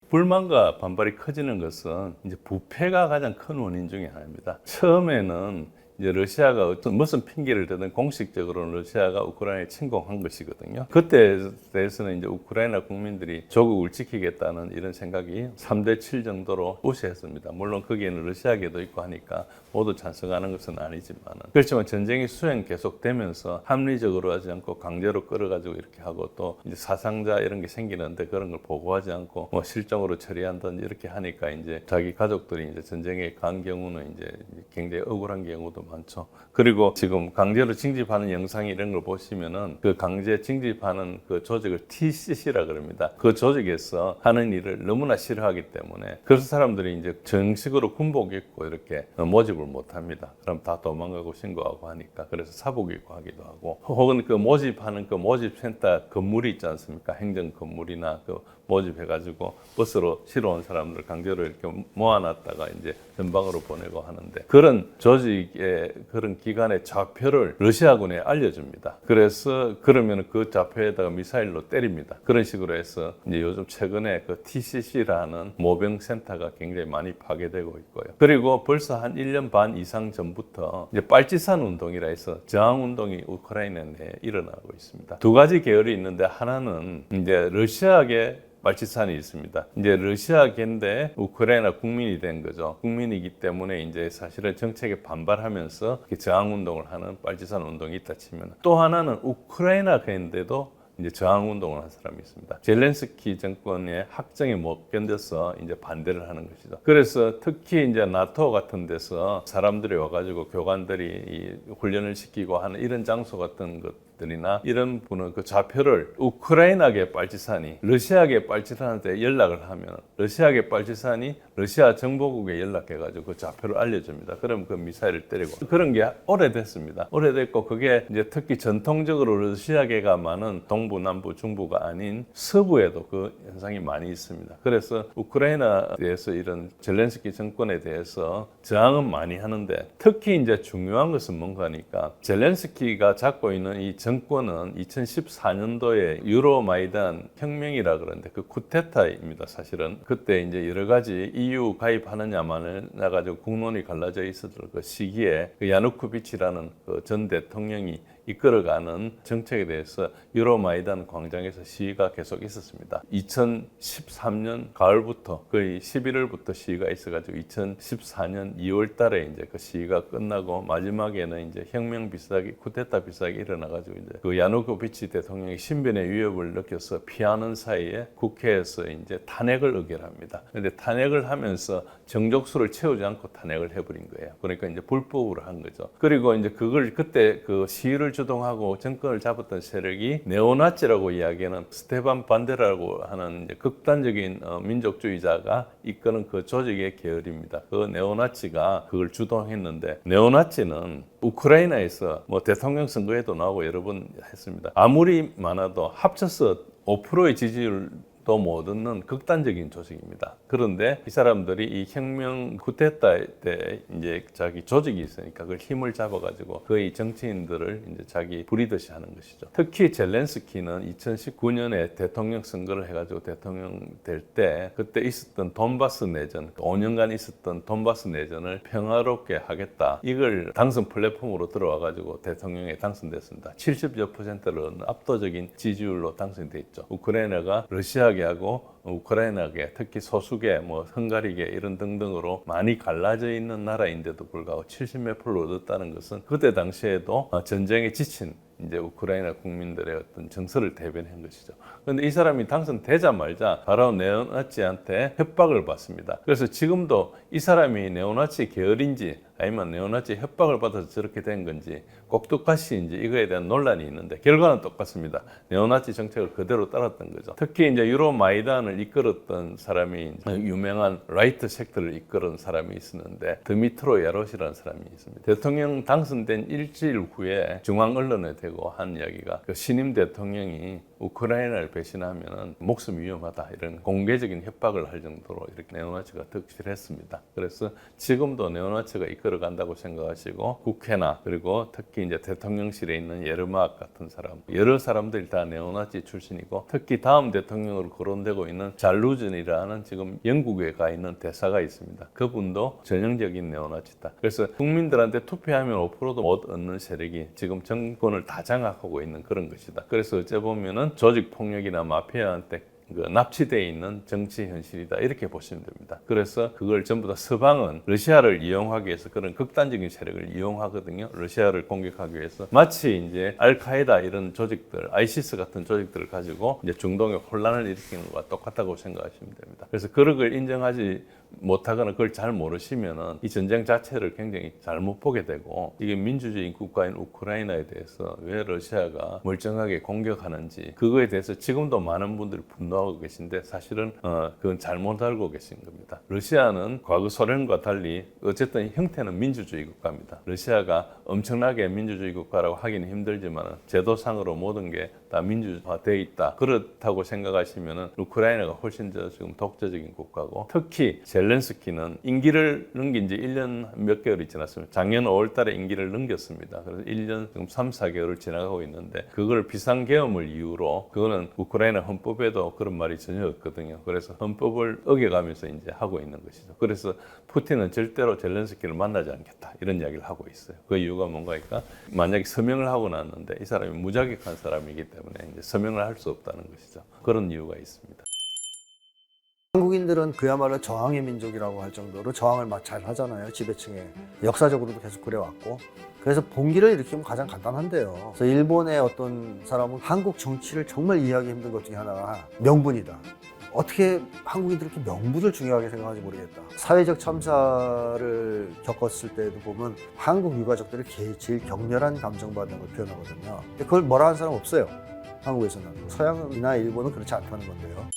불만과 반발이 커지는 것은 이제 부패가 가장 큰 원인 중에 하나입니다. 처음에는 이제 러시아가 어떤 무슨 핑계를 대든 공식적으로는 러시아가 우크라이나에 침공한 것이거든요. 그때에 대해서는 이제 우크라이나 국민들이 조국을 지키겠다는 이런 생각이 3대 7 정도로 우세했습니다. 물론 거기에는 러시아계도 있고 하니까 모두 찬성하는 것은 아니지만 그렇지만 전쟁이 수행 계속되면서 합리적으로 하지 않고 강제로 끌어가지고 이렇게 하고 또 이제 사상자 이런 게 생기는데 그런 걸 보고하지 않고 뭐 실종으로 처리한다든지 이렇게 하니까 이제 자기 가족들이 이제 전쟁에 간 경우는 이제 굉장히 억울한 경우도 많죠. 그리고 지금 강제로 징집하는 영상 이런 걸 보시면은 그 강제 징집하는 그 조직을 TCC라 그럽니다. 그 조직에서 하는 일을 너무나 싫어하기 때문에 그래서 사람들이 이제 정식으로 군복 입고 이렇게 모집을 못 합니다. 그럼 다 도망가고 신고하고 하니까 그래서 사복 입고 하기도 하고 혹은 그 모집하는 그 모집센터 건물이 있지 않습니까? 행정 건물이나 그 모집해가지고 버스로 실어 온 사람들 강제로 이렇게 모아놨다가 이제 전방으로 보내고 하는데 그런 조직의 그런 기관의 좌표를 러시아군에 알려줍니다. 그래서 그러면 그 좌표에다가 미사일로 때립니다. 그런 식으로 해서 이제 요즘 최근에 그 TCC라는 모병센터가 굉장히 많이 파괴되고 있고요. 그리고 벌써 한 1년 반 이상 전부터 이제 빨치산 운동이라 해서 저항 운동이 우크라이나 내에 일어나고 있습니다. 두 가지 계열이 있는데 하나는 이제 러시아계 빨치산이 있습니다. 이제 러시아계인데 우크라이나 국민이 된 거죠. 국민이기 때문에 이제 사실은 정책에 반발하면서 저항 운동을 하는 빨치산 운동이 있다 치면 또 하나는 우크라이나계인데도 이제 저항 운동을 한 사람이 있습니다. 젤렌스키 정권의 학정에 못 견뎌서 이제 반대를 하는 것이죠. 그래서 특히 이제 나토 같은 데서 사람들이 와가지고 교관들이 이 훈련을 시키고 하는 이런 장소 같은 것 들이나 이런 분은 그 좌표를 우크라이나계 빨치산이 러시아계 빨치산한테 연락을 하면 러시아계 빨치산이 러시아 정보국에 연락해가지고 그 좌표를 알려줍니다. 그럼 그 미사일을 때리고 그런 게 오래됐습니다. 오래됐고 그게 이제 특히 전통적으로 러시아계가 많은 동부, 남부, 중부가 아닌 서부에도 그 현상이 많이 있습니다. 그래서 우크라이나에 대해서 이런 젤렌스키 정권에 대해서 저항은 많이 하는데 특히 이제 중요한 것은 뭔가니까 젤렌스키가 잡고 있는 이 정권은 2014년도에 유로마이단 혁명이라 그러는데 그 쿠데타입니다. 사실은 그때 이제 여러 가지 EU 가입하느냐만을 나가지고 국론이 갈라져 있었던 그 시기에 그 야누코비치라는 그 전 대통령이 이끌어가는 정책에 대해서 유로마이단 광장에서 시위가 계속 있었습니다. 2013년 가을부터 거의 11월부터 시위가 있어가지고 2014년 2월 달에 이제 그 시위가 끝나고 마지막에는 이제 혁명 비슷하게 쿠데타 비슷하게 일어나가지고 이제 그 야누코비치 대통령이 신변의 위협을 느껴서 피하는 사이에 국회에서 이제 탄핵을 의결합니다. 그런데 탄핵을 하면서 정족수를 채우지 않고 탄핵을 해버린 거예요. 그러니까 이제 불법으로 한 거죠. 그리고 이제 그걸 그때 그 시위를 주동하고 정권을 잡았던 세력이 네오나치라고 이야기하는 스테반 반데라고 하는 이제 극단적인 민족주의자가 이끄는 그 조직의 계열입니다. 그 네오나치가 그걸 주동했는데 네오나치는 우크라이나에서 뭐 대통령 선거에도 나오고 여러 번 했습니다. 아무리 많아도 합쳐서 5%의 지지율도 못 얻는 극단적인 조직입니다. 그런데 이 사람들이 이 혁명 쿠데타 때 이제 자기 조직이 있으니까 그걸 힘을 잡아가지고 거의 정치인들을 이제 자기 부리듯이 하는 것이죠. 특히 젤렌스키는 2019년에 대통령 선거를 해가지고 대통령 될 때 그때 있었던 돈바스 내전, 5년간 있었던 돈바스 내전을 평화롭게 하겠다. 이걸 당선 플랫폼으로 들어와가지고 대통령에 당선됐습니다. 70여 %를 얻는 압도적인 지지율로 당선됐죠. 우크라이나가 러시아계하고 우크라이나계, 특히 소수계, 뭐 헝가리계 이런 등등으로 많이 갈라져 있는 나라인데도 불구하고 70몇 %를 얻었다는 것은 그때 당시에도 전쟁에 지친 이제 우크라이나 국민들의 어떤 정서를 대변한 것이죠. 그런데 이 사람이 당선되자마자 바로 네오나치한테 협박을 받습니다. 그래서 지금도 이 사람이 네오나치 계열인지 아니면 네오나치 협박을 받아서 저렇게 된 건지 꼭두까시인지 이거에 대한 논란이 있는데 결과는 똑같습니다. 네오나치 정책을 그대로 따랐던 거죠. 특히 이제 유로마이단을 이끌었던 사람이 유명한 라이트 섹터를 이끌은 사람이 있었는데 드미트로 야롯이라는 사람이 있습니다. 대통령 당선된 일주일 후에 중앙 언론에 대고 한 이야기가 그 신임 대통령이 우크라이나를 배신하면 목숨 위험하다 이런 공개적인 협박을 할 정도로 이렇게 네오나치가 득실했습니다. 그래서 지금도 네오나치가 이끌어 간다고 생각하시고 국회나 그리고 특히 이제 대통령실에 있는 예르막 같은 사람 여러 사람들이 다 네오나치 출신이고 특히 다음 대통령으로 거론되고 있는 잘루즌이라는 지금 영국에 가 있는 대사가 있습니다. 그분도 전형적인 네오나치다. 그래서 국민들한테 투표하면 5%도 못 얻는 세력이 지금 정권을 다 장악하고 있는 그런 것이다. 그래서 어째 보면은 조직 폭력이나 마피아한테 그 납치되어 있는 정치 현실이다 이렇게 보시면 됩니다. 그래서 그걸 전부 다 서방은 러시아를 이용하기 위해서 그런 극단적인 세력을 이용하거든요. 러시아를 공격하기 위해서 마치 이제 알카에다 이런 조직들, 아이시스 같은 조직들을 가지고 이제 중동에 혼란을 일으키는 것과 똑같다고 생각하시면 됩니다. 그래서 그런 걸 인정하지 못하거나 그걸 잘 모르시면은 이 전쟁 자체를 굉장히 잘못 보게 되고 이게 민주주의 국가인 우크라이나에 대해서 왜 러시아가 멀쩡하게 공격하는지 그거에 대해서 지금도 많은 분들이 분노하고 계신데 사실은 그건 잘못 알고 계신 겁니다. 러시아는 과거 소련과 달리 어쨌든 형태는 민주주의 국가입니다. 러시아가 엄청나게 민주주의 국가라고 하기는 힘들지만 제도상으로 모든 게 다 민주화되어 있다. 그렇다고 생각하시면은 우크라이나가 훨씬 더 지금 독재적인 국가고 특히 젤렌스키는 임기를 넘긴 지 1년 몇 개월이 지났습니다. 작년 5월 달에 임기를 넘겼습니다. 그래서 1년 지금 3, 4개월을 지나가고 있는데 그걸 비상계엄을 이유로 그거는 우크라이나 헌법에도 그런 말이 전혀 없거든요. 그래서 헌법을 어겨가면서 이제 하고 있는 것이죠. 그래서 푸틴은 절대로 젤렌스키를 만나지 않겠다. 이런 이야기를 하고 있어요. 그 이유가 뭔가니까 만약에 서명을 하고 났는데 이 사람이 무자격한 사람이기 때문에 이제 서명을 할 수 없다는 것이죠. 그런 이유가 있습니다. 한국인들은 그야말로 저항의 민족이라고 할 정도로 저항을 막 잘 하잖아요. 지배층에. 역사적으로도 계속 그래왔고. 그래서 봉기를 일으키면 가장 간단한데요. 그래서 일본의 어떤 사람은 한국 정치를 정말 이해하기 힘든 것 중에 하나가 명분이다. 어떻게 한국인들이 이렇게 명부를 중요하게 생각하는지 모르겠다. 사회적 참사를 겪었을 때도 보면 한국 유가족들이 제일 격렬한 감정 반응을 표현하거든요. 근데 그걸 뭐라 하는 사람 없어요. 한국에서는. 서양이나 일본은 그렇지 않다는 건데요.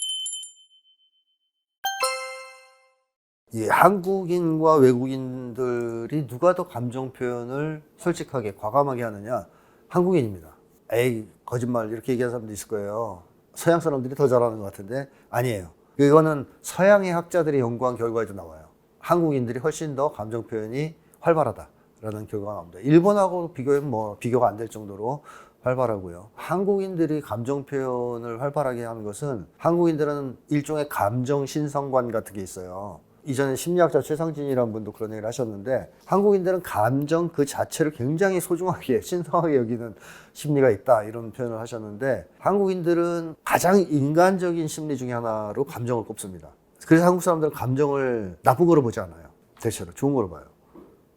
이 한국인과 외국인들이 누가 더 감정 표현을 솔직하게 과감하게 하느냐? 한국인입니다. 에이, 거짓말 이렇게 얘기하는 사람도 있을 거예요. 서양 사람들이 더 잘하는 것 같은데 아니에요. 이거는 서양의 학자들이 연구한 결과에도 나와요. 한국인들이 훨씬 더 감정 표현이 활발하다라는 결과가 나옵니다. 일본하고 비교하면 뭐 비교가 안 될 정도로 활발하고요. 한국인들이 감정 표현을 활발하게 하는 것은 한국인들은 일종의 감정 신성관 같은 게 있어요. 이전에 심리학자 최상진이라는 분도 그런 얘기를 하셨는데 한국인들은 감정 그 자체를 굉장히 소중하게 신성하게 여기는 심리가 있다 이런 표현을 하셨는데 한국인들은 가장 인간적인 심리 중에 하나로 감정을 꼽습니다. 그래서 한국 사람들은 감정을 나쁜 거로 보지 않아요. 대체로 좋은 거로 봐요.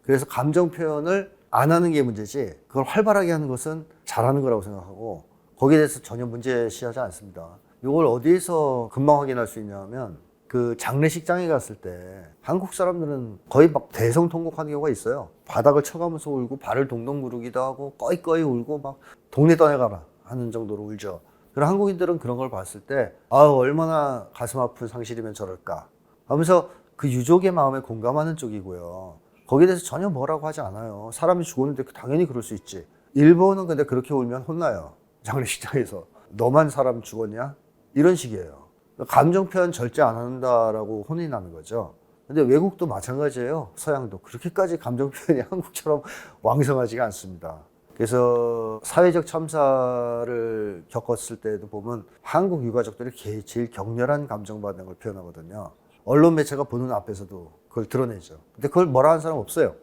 그래서 감정 표현을 안 하는 게 문제지 그걸 활발하게 하는 것은 잘하는 거라고 생각하고 거기에 대해서 전혀 문제시하지 않습니다. 이걸 어디에서 금방 확인할 수 있냐면 그 장례식장에 갔을 때 한국 사람들은 거의 막 대성통곡하는 경우가 있어요. 바닥을 쳐가면서 울고 발을 동동 구르기도 하고 꺼이꺼이 울고 막 동네 떠나가라 하는 정도로 울죠. 그럼 한국인들은 그런 걸 봤을 때 얼마나 가슴 아픈 상실이면 저럴까 하면서 그 유족의 마음에 공감하는 쪽이고요. 거기에 대해서 전혀 뭐라고 하지 않아요. 사람이 죽었는데 당연히 그럴 수 있지. 일본은 근데 그렇게 울면 혼나요. 장례식장에서. 너만 사람 죽었냐? 이런 식이에요. 감정 표현 절대 안 한다라고 혼이 나는 거죠. 근데 외국도 마찬가지예요. 서양도. 그렇게까지 감정 표현이 한국처럼 왕성하지가 않습니다. 그래서 사회적 참사를 겪었을 때도 보면 한국 유가족들이 제일 격렬한 감정 반응을 표현하거든요. 언론 매체가 보는 앞에서도 그걸 드러내죠. 근데 그걸 뭐라 하는 사람 없어요.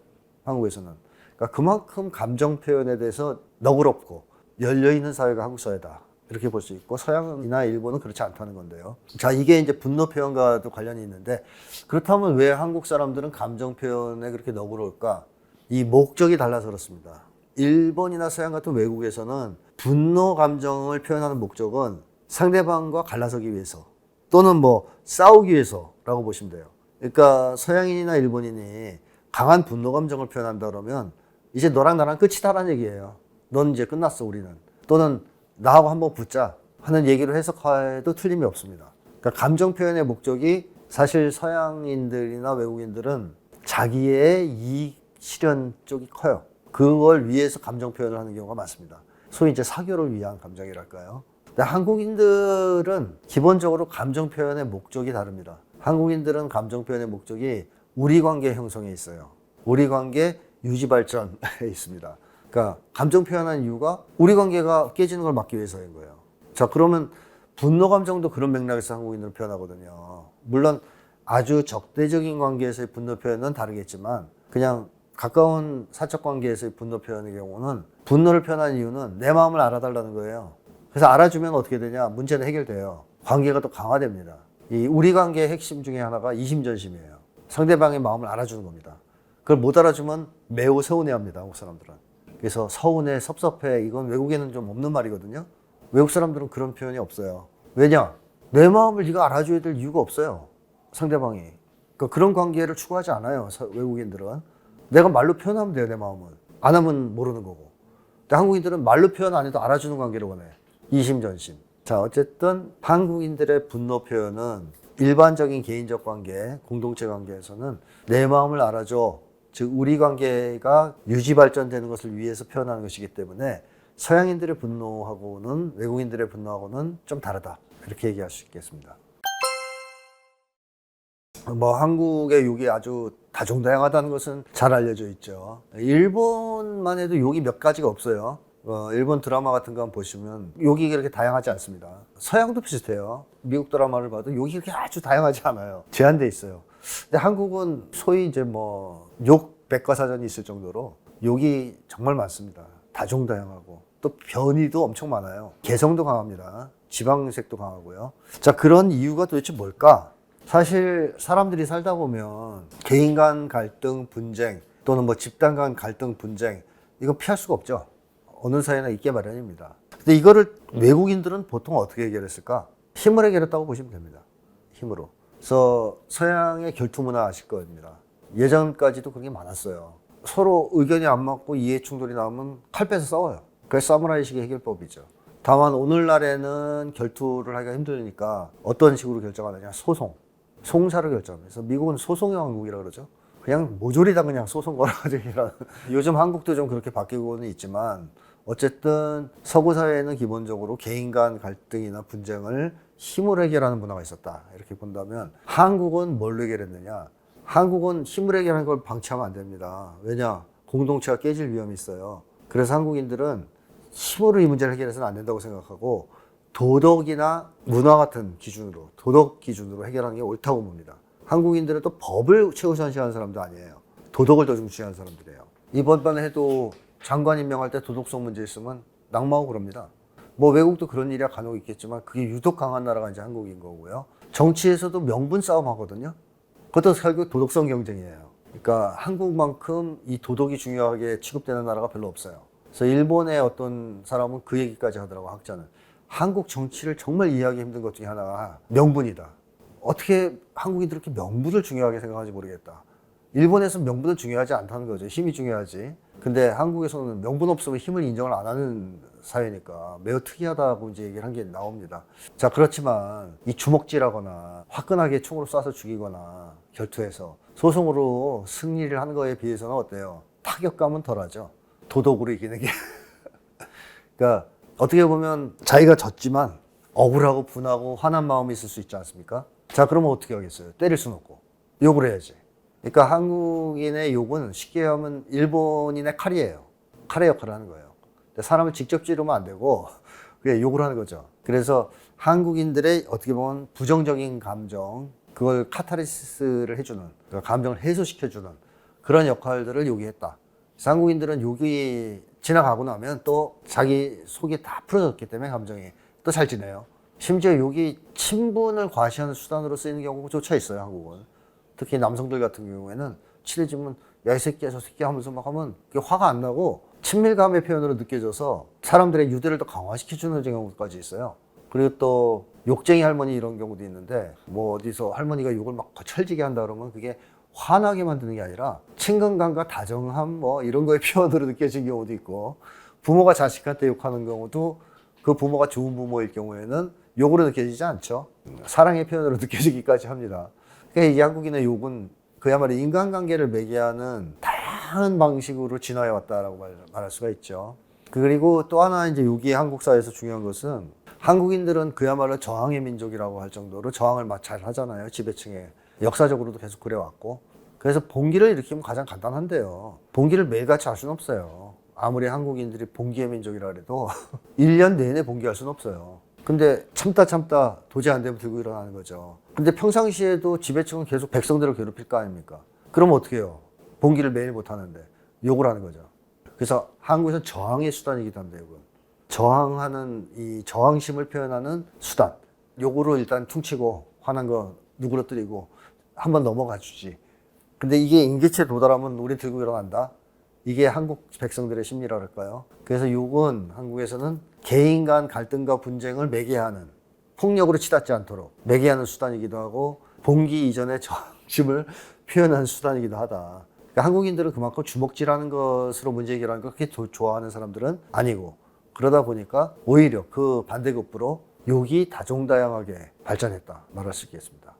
한국에서는. 그러니까 그만큼 감정 표현에 대해서 너그럽고 열려있는 사회가 한국 사회다. 이렇게 볼 수 있고 서양이나 일본은 그렇지 않다는 건데요. 자, 이게 이제 분노 표현과도 관련이 있는데 그렇다면 왜 한국 사람들은 감정 표현에 그렇게 너그러울까? 이 목적이 달라서 그렇습니다. 일본이나 서양 같은 외국에서는 분노 감정을 표현하는 목적은 상대방과 갈라서기 위해서 또는 뭐 싸우기 위해서라고 보시면 돼요. 그러니까 서양인이나 일본인이 강한 분노 감정을 표현한다 그러면 이제 너랑 나랑 끝이다라는 얘기예요. 넌 이제 끝났어 우리는. 또는 나하고 한번 붙자 하는 얘기로 해석해도 틀림이 없습니다. 그러니까 감정 표현의 목적이 사실 서양인들이나 외국인들은 자기의 이익 실현 쪽이 커요. 그걸 위해서 감정 표현을 하는 경우가 많습니다. 소위 이제 사교를 위한 감정이랄까요. 근데 한국인들은 기본적으로 감정 표현의 목적이 다릅니다. 한국인들은 감정 표현의 목적이 우리 관계 형성에 있어요. 우리 관계 유지 발전에 있습니다. 그러니까 감정 표현하는 이유가 우리 관계가 깨지는 걸 막기 위해서인 거예요. 자, 그러면 분노 감정도 그런 맥락에서 한국인들은 표현하거든요. 물론 아주 적대적인 관계에서의 분노 표현은 다르겠지만 그냥 가까운 사적 관계에서의 분노 표현의 경우는 분노를 표현하는 이유는 내 마음을 알아달라는 거예요. 그래서 알아주면 어떻게 되냐? 문제는 해결돼요. 관계가 또 강화됩니다. 이 우리 관계의 핵심 중에 하나가 이심전심이에요. 상대방의 마음을 알아주는 겁니다. 그걸 못 알아주면 매우 서운해합니다. 한국 사람들은. 그래서 서운해, 섭섭해 이건 외국에는 좀 없는 말이거든요. 외국 사람들은 그런 표현이 없어요. 왜냐? 내 마음을 네가 알아줘야 될 이유가 없어요. 상대방이. 그러니까 그런 관계를 추구하지 않아요. 외국인들은. 내가 말로 표현하면 돼요. 내 마음을. 안 하면 모르는 거고. 근데 한국인들은 말로 표현 안 해도 알아주는 관계를 원해. 이심전심. 자, 어쨌든 한국인들의 분노 표현은 일반적인 개인적 관계, 공동체 관계에서는 내 마음을 알아줘. 즉 우리 관계가 유지 발전되는 것을 위해서 표현하는 것이기 때문에 서양인들의 분노하고는 외국인들의 분노하고는 좀 다르다. 이렇게 얘기할 수 있겠습니다. 뭐 한국의 욕이 아주 다종다양하다는 것은 잘 알려져 있죠. 일본만 해도 욕이 몇 가지가 없어요. 일본 드라마 같은 거 한번 보시면 욕이 그렇게 다양하지 않습니다. 서양도 비슷해요. 미국 드라마를 봐도 욕이 그렇게 아주 다양하지 않아요. 제한돼 있어요. 근데 한국은 소위 이제 뭐 욕 백과사전이 있을 정도로 욕이 정말 많습니다. 다종다양하고 또 변이도 엄청 많아요. 개성도 강합니다. 지방색도 강하고요. 자, 그런 이유가 도대체 뭘까? 사실 사람들이 살다 보면 개인 간 갈등, 분쟁 또는 뭐 집단 간 갈등, 분쟁 이거 피할 수가 없죠. 어느 사회나 있게 마련입니다. 근데 이거를 외국인들은 보통 어떻게 해결했을까? 힘을 해결했다고 보시면 됩니다. 힘으로. 그래서 서양의 결투 문화 아실 겁니다. 예전까지도 그런 게 많았어요. 서로 의견이 안 맞고 이해 충돌이 나오면 칼 빼서 싸워요. 그게 사무라이식의 해결법이죠. 다만 오늘날에는 결투를 하기가 힘드니까 어떤 식으로 결정하느냐, 소송, 송사를 결정합니다. 그래서 미국은 소송의 왕국이라고 그러죠. 그냥 모조리 다 그냥 소송 걸어가지고 일하는. 요즘 한국도 좀 그렇게 바뀌고는 있지만 어쨌든 서구 사회는 기본적으로 개인 간 갈등이나 분쟁을 힘으로 해결하는 문화가 있었다. 이렇게 본다면 한국은 뭘로 해결했느냐? 한국은 힘으로 해결하는 걸 방치하면 안 됩니다. 왜냐? 공동체가 깨질 위험이 있어요. 그래서 한국인들은 힘으로 이 문제를 해결해서는 안 된다고 생각하고 도덕이나 문화 같은 기준으로, 도덕 기준으로 해결하는 게 옳다고 봅니다. 한국인들은 또 법을 최우선시하는 사람도 아니에요. 도덕을 더 중시하는 사람들이에요. 이번에 해도 장관 임명할 때 도덕성 문제 있으면 낙마하고 그럽니다. 뭐 외국도 그런 일이 간혹 있겠지만 그게 유독 강한 나라가 이제 한국인 거고요. 정치에서도 명분 싸움 하거든요. 그것도 결국 도덕성 경쟁이에요. 그러니까 한국만큼 이 도덕이 중요하게 취급되는 나라가 별로 없어요. 그래서 일본의 어떤 사람은 그 얘기까지 하더라고, 학자는. 한국 정치를 정말 이해하기 힘든 것 중에 하나가 명분이다. 어떻게 한국인들이 이렇게 명분을 중요하게 생각하는지 모르겠다. 일본에서는 명분은 중요하지 않다는 거죠. 힘이 중요하지. 근데 한국에서는 명분 없으면 힘을 인정을 안 하는 사회니까 매우 특이하다고 이제 얘기를 한 게 나옵니다. 자, 그렇지만 이 주먹질하거나 화끈하게 총으로 쏴서 죽이거나 결투해서 소송으로 승리를 하는 거에 비해서는 어때요? 타격감은 덜하죠. 도덕으로 이기는 게. 그러니까 어떻게 보면 자기가 졌지만 억울하고 분하고 화난 마음이 있을 수 있지 않습니까? 자, 그러면 어떻게 하겠어요? 때릴 수는 없고 욕을 해야지. 그러니까 한국인의 욕은 쉽게 하면 일본인의 칼이에요. 칼의 역할을 하는 거예요. 사람을 직접 찌르면 안 되고 그게 욕을 하는 거죠. 그래서 한국인들의 어떻게 보면 부정적인 감정, 그걸 카타르시스를 해주는, 그러니까 감정을 해소시켜주는 그런 역할들을 욕이 했다. 그래서 한국인들은 욕이 지나가고 나면 또 자기 속이 다 풀어졌기 때문에 감정이 또 잘 지내요. 심지어 욕이 친분을 과시하는 수단으로 쓰이는 경우조차 있어요, 한국은. 특히 남성들 같은 경우에는 친해지면 야, 이 새끼야, 저 새끼 하면서 막 하면 그게 화가 안 나고 친밀감의 표현으로 느껴져서 사람들의 유대를 더 강화시켜주는 경우까지 있어요. 그리고 또 욕쟁이 할머니 이런 경우도 있는데 뭐 어디서 할머니가 욕을 막 철지게 한다 그러면 그게 화나게 만드는 게 아니라 친근감과 다정함 뭐 이런 거의 표현으로 느껴지는 경우도 있고, 부모가 자식한테 욕하는 경우도 그 부모가 좋은 부모일 경우에는 욕으로 느껴지지 않죠. 사랑의 표현으로 느껴지기까지 합니다. 그러니까 이 한국인의 욕은 그야말로 인간관계를 매개하는 다양한 방식으로 진화해 왔다라고 말할 수가 있죠. 그리고 또 하나 이제 욕이 한국 사회에서 중요한 것은 한국인들은 그야말로 저항의 민족이라고 할 정도로 저항을 잘 하잖아요. 지배층에. 역사적으로도 계속 그래왔고. 그래서 봉기를 일으키면 가장 간단한데요. 봉기를 매일같이 할 수는 없어요. 아무리 한국인들이 봉기의 민족이라 해도 1년 내내 봉기할 수는 없어요. 근데 참다 도저히 안 되면 들고 일어나는 거죠. 근데 평상시에도 지배층은 계속 백성들을 괴롭힐 거 아닙니까? 그러면 어떻게 해요? 봉기를 매일 못 하는데 욕을 하는 거죠. 그래서 한국에서는 저항의 수단이기도 합니다, 욕은. 저항하는 이 저항심을 표현하는 수단. 욕으로 일단 퉁치고 화난 거 누그러뜨리고 한번 넘어가 주지. 근데 이게 임계치에 도달하면 우리 들고 일어난다. 이게 한국 백성들의 심리라 할까요? 그래서 욕은 한국에서는 개인 간 갈등과 분쟁을 매개하는, 폭력으로 치닫지 않도록 매개하는 수단이기도 하고 봉기 이전의 저항심을 표현하는 수단이기도 하다. 그러니까 한국인들은 그만큼 주먹질하는 것으로 문제 해결하는 걸 그렇게 좋아하는 사람들은 아니고, 그러다 보니까 오히려 그 반대급부로 욕이 다종다양하게 발전했다 말할 수 있겠습니다.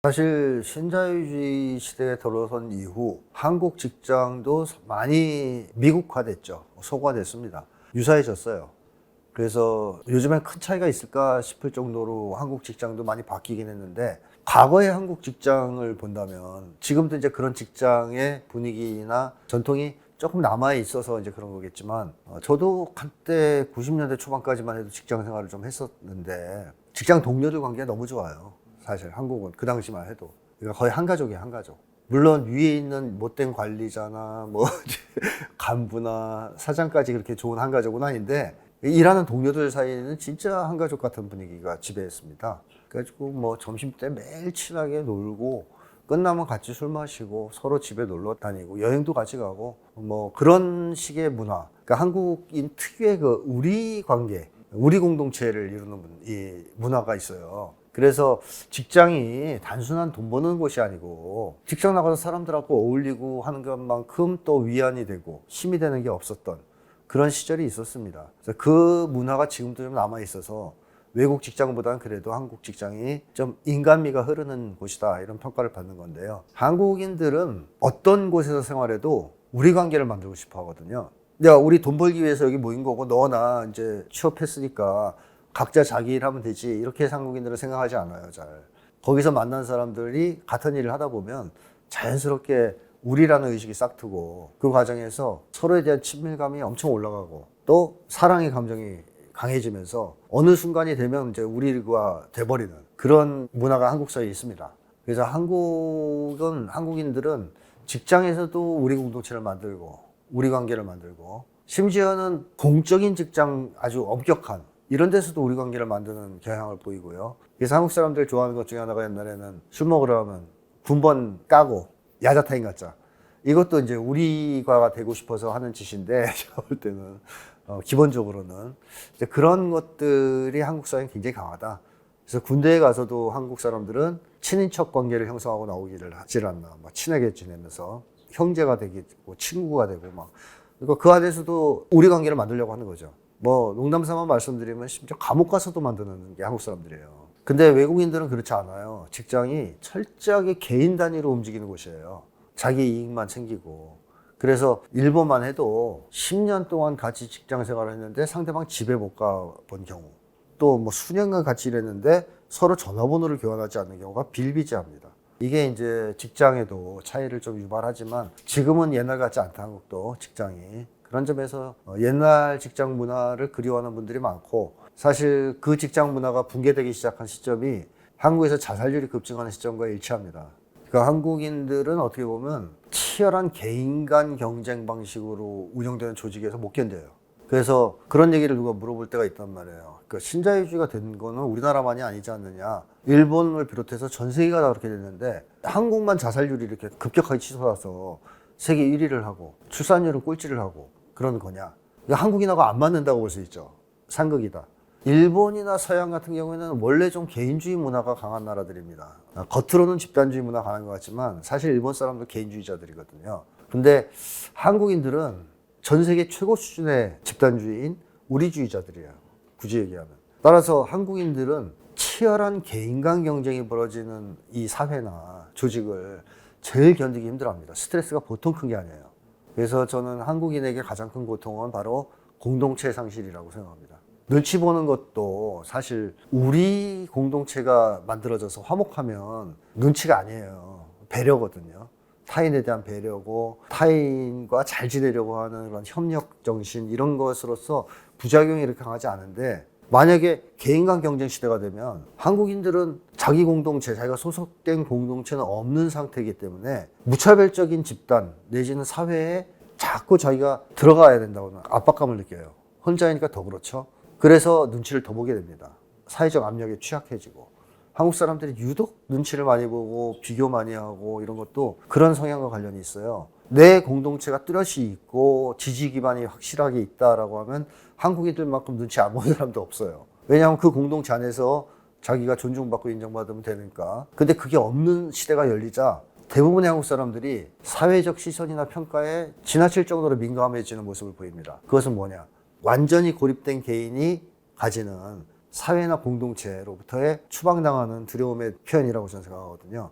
사실 신자유주의 시대에 들어선 이후 한국 직장도 많이 미국화됐죠. 소과됐습니다. 유사해졌어요. 그래서 요즘엔 큰 차이가 있을까 싶을 정도로 한국 직장도 많이 바뀌긴 했는데, 과거의 한국 직장을 본다면 지금도 이제 그런 직장의 분위기나 전통이 조금 남아 있어서 이제 그런 거겠지만, 저도 한때 90년대 초반까지만 해도 직장 생활을 좀 했었는데 직장 동료들 관계가 너무 좋아요. 사실 한국은 그 당시만 해도 그러니까 거의 한 가족이에요, 한 가족. 물론 위에 있는 못된 관리자나 뭐 간부나 사장까지 그렇게 좋은 한 가족은 아닌데, 일하는 동료들 사이에는 진짜 한 가족 같은 분위기가 지배했습니다. 그래가지고 뭐 점심 때 매일 친하게 놀고 끝나면 같이 술 마시고 서로 집에 놀러 다니고 여행도 같이 가고 뭐 그런 식의 문화. 그러니까 한국인 특유의 그 우리 관계, 우리 공동체를 이루는 이 문화가 있어요. 그래서 직장이 단순한 돈 버는 곳이 아니고 직장 나가서 사람들하고 어울리고 하는 것만큼 또 위안이 되고 힘이 되는 게 없었던 그런 시절이 있었습니다. 그래서 그 문화가 지금도 좀 남아 있어서 외국 직장보다는 그래도 한국 직장이 좀 인간미가 흐르는 곳이다 이런 평가를 받는 건데요. 한국인들은 어떤 곳에서 생활해도 우리 관계를 만들고 싶어 하거든요. 야, 우리 돈 벌기 위해서 여기 모인 거고 너나 이제 취업했으니까 각자 자기 일 하면 되지 이렇게 한국인들은 생각하지 않아요. 잘 거기서 만난 사람들이 같은 일을 하다 보면 자연스럽게 우리라는 의식이 싹트고 그 과정에서 서로에 대한 친밀감이 엄청 올라가고 또 사랑의 감정이 강해지면서 어느 순간이 되면 이제 우리가 돼버리는 그런 문화가 한국 사회에 있습니다. 그래서 한국인들은 직장에서도 우리 공동체를 만들고 우리 관계를 만들고 심지어는 공적인 직장 아주 엄격한 이런 데서도 우리 관계를 만드는 경향을 보이고요. 그래서 한국 사람들 좋아하는 것 중에 하나가 옛날에는 술 먹으러 가면 군번 까고 야자타임 갖자. 이것도 이제 우리가 되고 싶어서 하는 짓인데 제가 볼 때는 기본적으로는 이제 그런 것들이 한국 사회는 굉장히 강하다. 그래서 군대에 가서도 한국 사람들은 친인척 관계를 형성하고 나오기를 하질 않나. 막 친하게 지내면서 형제가 되고 친구가 되고 막. 그러니까 그 안에서도 우리 관계를 만들려고 하는 거죠. 뭐 농담 삼아 말씀드리면 심지어 감옥 가서도 만드는 게 한국 사람들이에요. 근데 외국인들은 그렇지 않아요. 직장이 철저하게 개인 단위로 움직이는 곳이에요. 자기 이익만 챙기고. 그래서 일본만 해도 10년 동안 같이 직장 생활을 했는데 상대방 집에 못 가본 경우, 또 뭐 수년간 같이 일했는데 서로 전화번호를 교환하지 않는 경우가 비일비재합니다. 이게 이제 직장에도 차이를 좀 유발하지만 지금은 옛날 같지 않다, 한국도 직장이. 그런 점에서 옛날 직장 문화를 그리워하는 분들이 많고, 사실 그 직장 문화가 붕괴되기 시작한 시점이 한국에서 자살률이 급증하는 시점과 일치합니다. 그러니까 한국인들은 어떻게 보면 치열한 개인 간 경쟁 방식으로 운영되는 조직에서 못 견뎌요. 그래서 그런 얘기를 누가 물어볼 때가 있단 말이에요. 그러니까 신자유주의가 된 거는 우리나라만이 아니지 않느냐. 일본을 비롯해서 전 세계가 다 그렇게 됐는데 한국만 자살률이 이렇게 급격하게 치솟아서 세계 1위를 하고 출산율은 꼴찌를 하고 그러는 거냐. 그러니까 한국인하고 안 맞는다고 볼 수 있죠. 상극이다. 일본이나 서양 같은 경우에는 원래 좀 개인주의 문화가 강한 나라들입니다. 겉으로는 집단주의 문화가 강한 것 같지만 사실 일본 사람들 개인주의자들이거든요. 근데 한국인들은 전 세계 최고 수준의 집단주의인 우리주의자들이에요. 굳이 얘기하면. 따라서 한국인들은 치열한 개인 간 경쟁이 벌어지는 이 사회나 조직을 제일 견디기 힘들어합니다. 스트레스가 보통 큰 게 아니에요. 그래서 저는 한국인에게 가장 큰 고통은 바로 공동체 상실이라고 생각합니다. 눈치 보는 것도 사실 우리 공동체가 만들어져서 화목하면 눈치가 아니에요. 배려거든요. 타인에 대한 배려고 타인과 잘 지내려고 하는 그런 협력 정신 이런 것으로서 부작용이 이렇게 강하지 않은데 만약에 개인 간 경쟁 시대가 되면 한국인들은 자기 공동체, 자기가 소속된 공동체는 없는 상태이기 때문에 무차별적인 집단 내지는 사회에 자꾸 자기가 들어가야 된다고 압박감을 느껴요. 혼자이니까 더 그렇죠. 그래서 눈치를 더 보게 됩니다. 사회적 압력에 취약해지고. 한국 사람들이 유독 눈치를 많이 보고 비교 많이 하고 이런 것도 그런 성향과 관련이 있어요. 내 공동체가 뚜렷이 있고 지지 기반이 확실하게 있다라고 하면 한국인들만큼 눈치 안 보는 사람도 없어요. 왜냐하면 그 공동체 안에서 자기가 존중받고 인정받으면 되니까. 근데 그게 없는 시대가 열리자 대부분의 한국 사람들이 사회적 시선이나 평가에 지나칠 정도로 민감해지는 모습을 보입니다. 그것은 뭐냐? 완전히 고립된 개인이 가지는 사회나 공동체로부터의 추방당하는 두려움의 표현이라고 저는 생각하거든요.